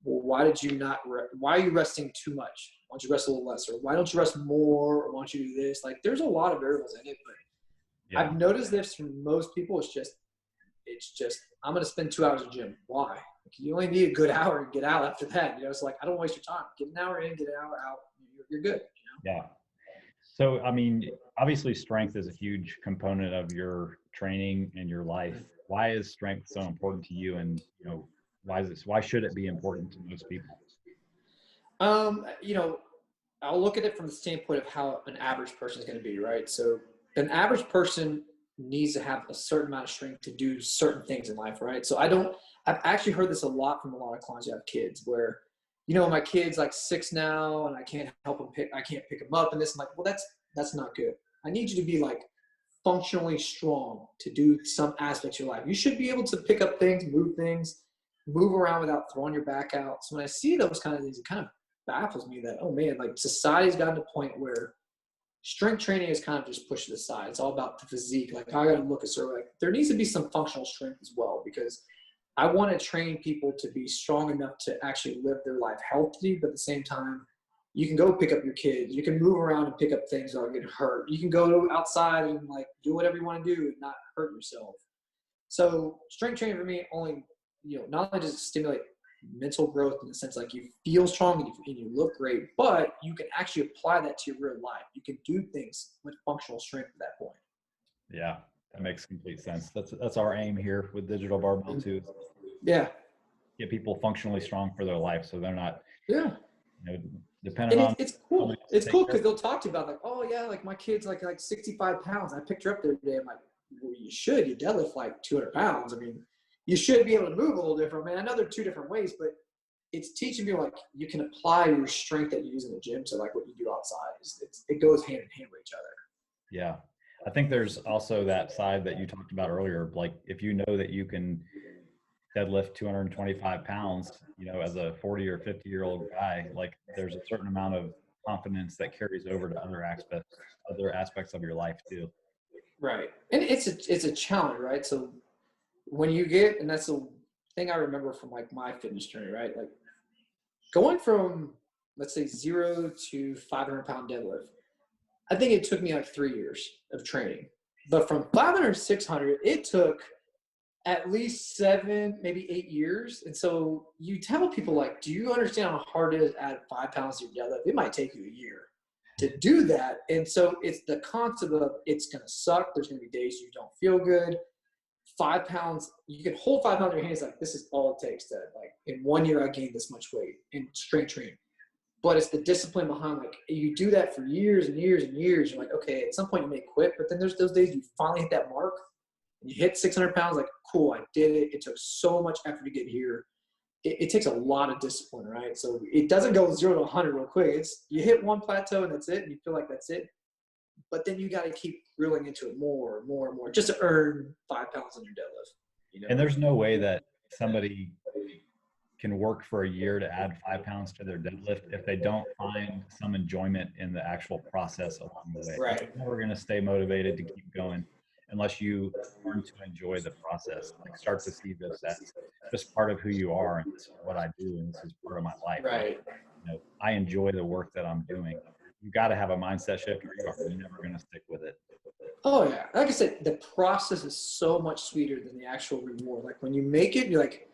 well, why did you not? Why are you resting too much? Why don't you rest a little less? Or why don't you rest more? Or why don't you do this? Like there's a lot of variables in it, but I've noticed this from most people. It's just I'm going to spend 2 hours in the gym. Why? Like, you only need a good hour and get out after that. You know, it's like I don't waste your time. Get an hour in, get an hour out. You're good. You know? Yeah. So, I mean, obviously strength is a huge component of your training and your life. Why is strength so important to you? And, you know, why should it be important to most people? You know, I'll look at it from the standpoint of how an average person is going to be, right? So an average person needs to have a certain amount of strength to do certain things in life, right? So I've actually heard this a lot from a lot of clients who have kids where, you know, my kid's like 6 now and I can't pick him up and this. I'm like, well, that's not good. I need you to be like functionally strong to do some aspects of your life. You should be able to pick up things, move around without throwing your back out. So when I see those kind of things, it kind of baffles me that, oh man, like society's gotten to a point where strength training is kind of just pushed to the side. It's all about the physique. Like I got to look a certain way. There needs to be some functional strength as well because I want to train people to be strong enough to actually live their life healthy, but at the same time, you can go pick up your kids. You can move around and pick up things that are getting hurt. You can go outside and like do whatever you want to do and not hurt yourself. So strength training for me only, you know, not only does it stimulate mental growth in the sense like you feel strong and you look great, but you can actually apply that to your real life. You can do things with functional strength at that point. Yeah, that makes complete sense. That's our aim here with Digital Barbell too. Yeah. Get people functionally strong for their life, so they're not, yeah, you know, dependent and on. it's cool. It's cool because they'll talk to you about like, oh yeah, like my kid's like 65 pounds. I picked her up the other day. I'm like, well, you deadlift like 200 pounds. I mean, you should be able to move a little different. I mean, I know there are two different ways, but it's teaching me like you can apply your strength that you use in the gym to like what you do outside. It goes hand in hand with each other. Yeah. I think there's also that side that you talked about earlier. Like if you know that you can deadlift 225 pounds, you know, as a 40 or 50-year-old guy, like there's a certain amount of confidence that carries over to other aspects of your life too. Right. And it's a challenge, right? So when you get, and that's the thing I remember from like my fitness journey, right? Like going from, let's say 0 to 500-pound deadlift, I think it took me like 3 years of training. But from 500 to 600, it took at least 7, maybe 8 years. And so you tell people like, do you understand how hard it is to add 5 pounds to your deadlift? It might take you a year to do that. And so it's the concept of it's going to suck. There's going to be days you don't feel good. 5 pounds, you can hold 5 pounds in your hands like this is all it takes to like in 1 year I gained this much weight in strength training. But it's the discipline behind like you do that for years and years and years. You're like, okay, at some point you may quit, but then there's those days you finally hit that mark and you hit 600 pounds, like, cool, I did it. It took so much effort to get here. It takes a lot of discipline, right? So it doesn't go 0 to 100 real quick. It's you hit one plateau and that's it, and you feel like that's it. But then you got to keep drilling into it more and more and more just to earn 5 pounds on your deadlift. You know? And there's no way that somebody can work for a year to add 5 pounds to their deadlift if they don't find some enjoyment in the actual process along the way. Right. You're never going to stay motivated to keep going unless you learn to enjoy the process, like start to see this as just part of who you are, and this is what I do, and this is part of my life. Right. I enjoy the work that I'm doing. You got to have a mindset shift or you are never going to stick with it. Oh yeah. Like I said, the process is so much sweeter than the actual reward. Like when you make it, you're like,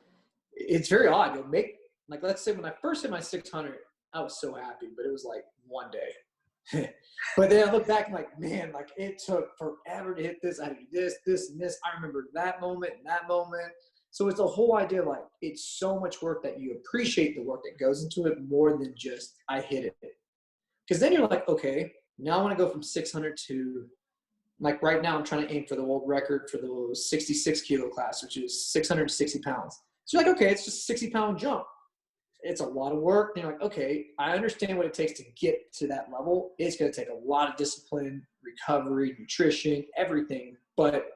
it's very odd. You'll make, like, let's say when I first hit my 600, I was so happy, but it was like one day. But then I look back and like, man, like it took forever to hit this. I had to do this, this, and this. I remember that moment and that moment. So it's the whole idea of like, it's so much work that you appreciate the work that goes into it more than just I hit it. Because then you're like, okay, now I want to go from 600 to, like right now I'm trying to aim for the world record for the 66 kilo class, which is 660 pounds. So you're like, okay, it's just a 60-pound jump. It's a lot of work. And you're like, okay, I understand what it takes to get to that level. It's going to take a lot of discipline, recovery, nutrition, everything. But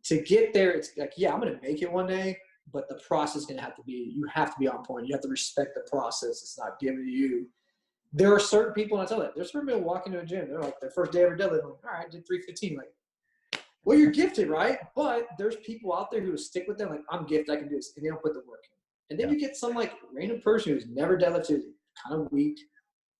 to get there, it's like, yeah, I'm going to make it one day, but the process is going to have to be, you have to be on point. You have to respect the process. It's not given to you. There are certain people, and I tell that, there's certain people walking to a gym. They're like, their first day ever deadlift, like, all right, I did 315. Like, well, you're gifted, right? But there's people out there who stick with them, like, I'm gifted, I can do this, and they don't put the work in. And then you get some like random person who's never deadlifted, kind of weak,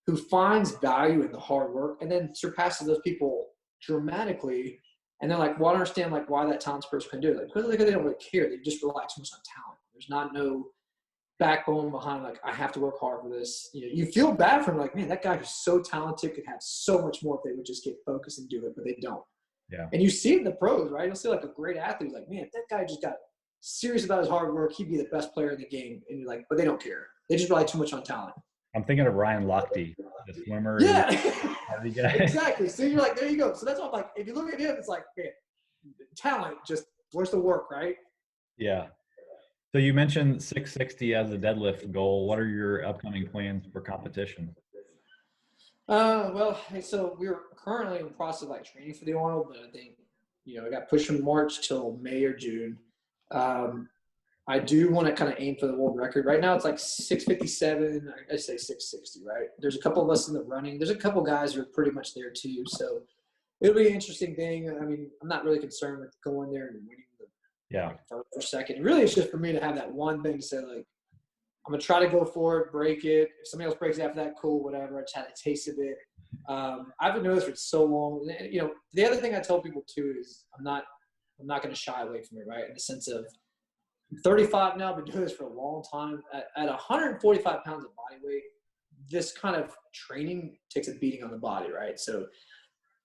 who finds value in the hard work and then surpasses those people dramatically. And they're like, well, I understand like why that talented person can do it. Like, because they don't really care. They just rely too much on talent. There's not no backbone behind like, I have to work hard for this. You know, you feel bad for them, like, man, that guy who's so talented could have so much more if they would just get focused and do it, but they don't. Yeah. And you see it in the pros, right? You'll see like a great athlete who's like, man, if that guy just got serious about his hard work, he'd be the best player in the game. And you're like, but they don't care. They just rely too much on talent. I'm thinking of Ryan Lochte, the swimmer. Yeah, exactly. So you're like, there you go. So that's what I'm like, if you look at him, it's like, man, talent, just where's the work, right? Yeah. So you mentioned 660 as a deadlift goal. What are your upcoming plans for competition? Well, so we're currently in the process of like training for the Arnold, but I think, you know, I got pushed from March till May or June. I do want to kind of aim for the world record. Right now it's like 657. I say 660, right? There's a couple of us in the running. There's a couple guys who are pretty much there too. So it'll be an interesting thing. I mean, I'm not really concerned with going there and winning the first or second. Really, it's just for me to have that one thing to say, like, I'm going to try to go for it, break it. If somebody else breaks it after that, cool, whatever. I just had a taste of it. I've been doing this for so long. And, you know, the other thing I tell people too is I'm not going to shy away from it, right? In the sense of, I'm 35 now. I've been doing this for a long time. At 145 pounds of body weight, this kind of training takes a beating on the body, right? So,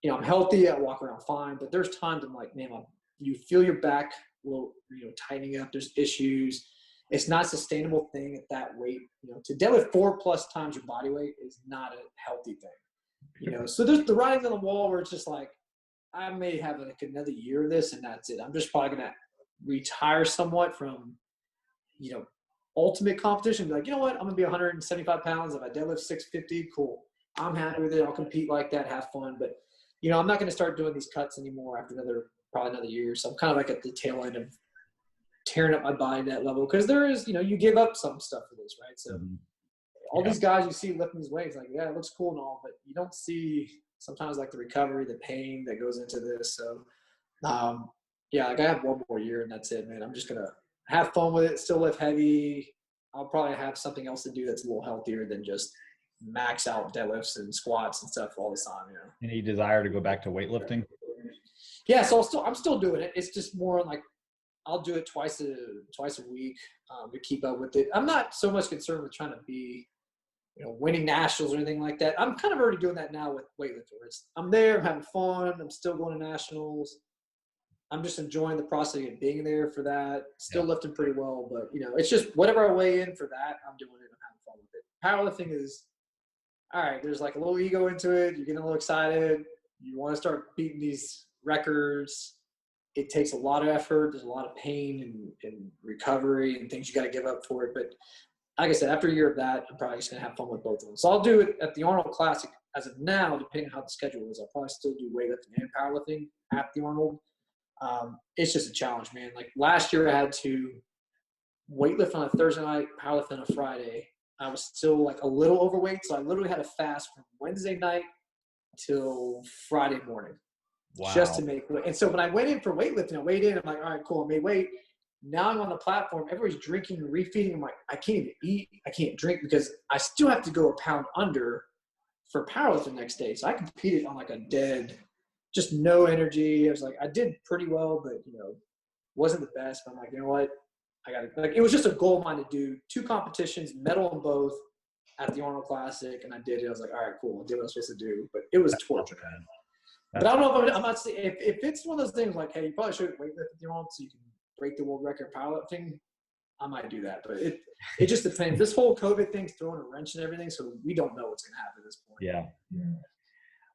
you know, I'm healthy. I walk around fine. But there's times I'm like, man, you feel your back a little, you know, tightening up. There's issues. It's not a sustainable thing at that weight. You know, to deadlift 4+ times your body weight is not a healthy thing. You know, so there's the writing on the wall where it's just like, I may have like another year of this and that's it. I'm just probably going to retire somewhat from, you know, ultimate competition. Be like, you know what? I'm going to be 175 pounds. If I deadlift 650, cool. I'm happy with it. I'll compete like that, have fun. But, you know, I'm not going to start doing these cuts anymore after probably another year. So I'm kind of like at the tail end of tearing up my body to that level. Because there is, you know, you give up some stuff for this, right? So all these guys you see lifting these weights, like, yeah, it looks cool and all, but you don't see sometimes like the recovery, the pain that goes into this. So, yeah, like I have one more year and that's it, man. I'm just going to have fun with it, still lift heavy. I'll probably have something else to do that's a little healthier than just max out deadlifts and squats and stuff all the time, you know. Any desire to go back to weightlifting? Yeah, so I'm still doing it. It's just more like I'll do it twice a week to keep up with it. I'm not so much concerned with trying to be, you know, winning nationals or anything like that. I'm kind of already doing that now with weightlifting. I'm there, I'm having fun. I'm still going to nationals. I'm just enjoying the process of being there for that. Still lifting pretty well, but, you know, it's just whatever I weigh in for that, I'm doing it. I'm having fun with it. Powerlifting is, all right, there's like a little ego into it. You're getting a little excited. You want to start beating these records. It takes a lot of effort. There's a lot of pain and recovery and things you got to give up for it. But like I said, after a year of that, I'm probably just going to have fun with both of them. So I'll do it at the Arnold Classic as of now, depending on how the schedule is. I'll probably still do weightlifting and powerlifting at the Arnold. It's just a challenge, man. Like last year I had to weightlift on a Thursday night, powerlift on a Friday. I was still like a little overweight. So I literally had to fast from Wednesday night till Friday morning. Wow. Just to make weight. And so when I went in for weightlifting, I weighed in. I'm like, all right, cool. I made weight. Now I'm on the platform. Everybody's drinking and refeeding. I'm like, I can't even eat. I can't drink because I still have to go a pound under for powerlifting the next day. So I competed on like a dead, just no energy. I was like, I did pretty well, but wasn't the best. But I'm like, you know what? I got to, like, it was just a goal of mine to do 2 competitions, medal in both at the Arnold Classic. And I did it. I was like, all right, cool. I did what I was supposed to do, but it was torture. But I don't know if I'm not saying, if it's one of those things like, hey, you probably should weightlift at the Arnold so you can break the world record in powerlifting, I might do that. But it just depends. This whole COVID thing's throwing a wrench in everything, so we don't know what's going to happen at this point. Yeah.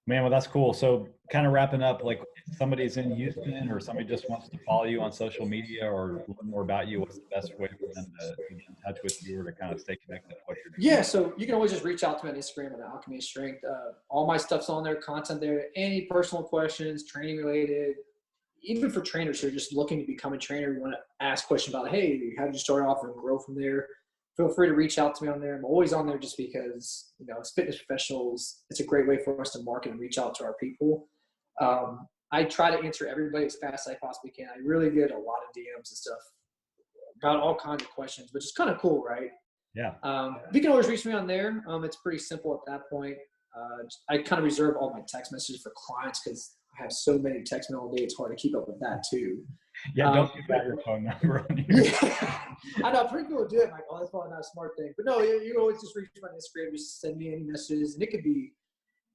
Man, well, that's cool. So kind of wrapping up, like if somebody's in Houston or somebody just wants to follow you on social media or learn more about you, what's the best way for them to get in touch with you or to kind of stay connected to what you're doing? Yeah, so you can always just reach out to me on Instagram at Alchemy of Strength. All my stuff's on there, content there. Any personal questions, training related, even for trainers who are just looking to become a trainer, you want to ask questions about, hey, how did you start off and grow from there? Feel free to reach out to me on there. I'm always on there just because, as fitness professionals, it's a great way for us to market and reach out to our people. I try to answer everybody as fast as I possibly can. I really get a lot of DMs and stuff about all kinds of questions, which is kind of cool, right? Yeah. You can always reach me on there. It's pretty simple at that point. I kind of reserve all my text messages for clients because I have so many texts all day. It's hard to keep up with that too. Yeah, don't give out your phone number on here. Yeah. I know, pretty people do it. I'm like, oh, that's probably not a smart thing. But no, you always just reach me on Instagram, just send me any messages, and it could be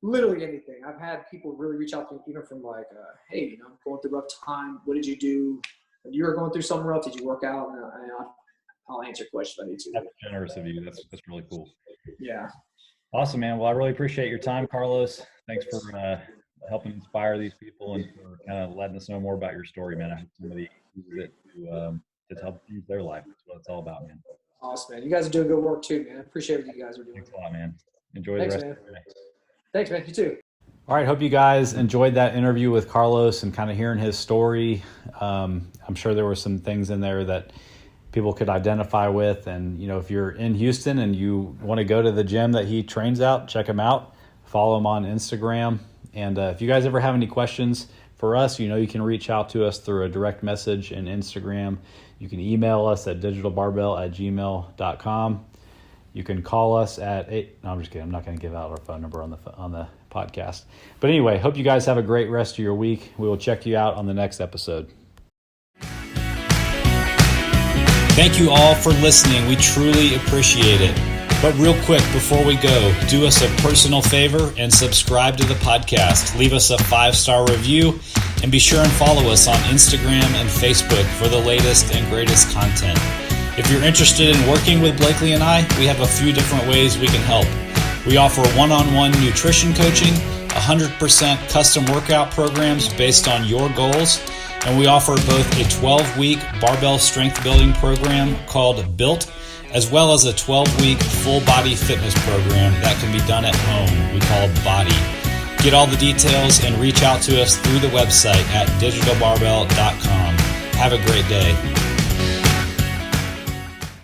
literally anything. I've had people really reach out to me, even from like, hey, I'm going through a rough time. What did you do? When you were going through something rough, did you work out? And I'll answer questions if I need to. That's generous of you. That's really cool. Yeah. Awesome, man. Well, I really appreciate your time, Carlos. Thanks for helping inspire these people and for kind of letting us know more about your story, man. I hope somebody uses it to help change their life. That's what it's all about, man. Awesome, man. You guys are doing good work too, man. I appreciate what you guys are doing. Thanks a lot, man. Enjoy the rest of your day. Thanks, man. You too. All right. Hope you guys enjoyed that interview with Carlos and kind of hearing his story. I'm sure there were some things in there that people could identify with. And, if you're in Houston and you want to go to the gym that he trains out, check him out. Follow him on Instagram. And if you guys ever have any questions for us, you can reach out to us through a direct message in Instagram. You can email us at digitalbarbell@gmail.com. You can call us at 8. No, I'm just kidding. I'm not going to give out our phone number on the podcast. But anyway, hope you guys have a great rest of your week. We will check you out on the next episode. Thank you all for listening. We truly appreciate it. But real quick, before we go, do us a personal favor and subscribe to the podcast. Leave us a 5-star review and be sure and follow us on Instagram and Facebook for the latest and greatest content. If you're interested in working with Blakely and I, we have a few different ways we can help. We offer one-on-one nutrition coaching, 100% custom workout programs based on your goals, and we offer both a 12-week barbell strength building program called Built, as well as a 12-week full-body fitness program that can be done at home, we call Body. Get all the details and reach out to us through the website at digitalbarbell.com. Have a great day.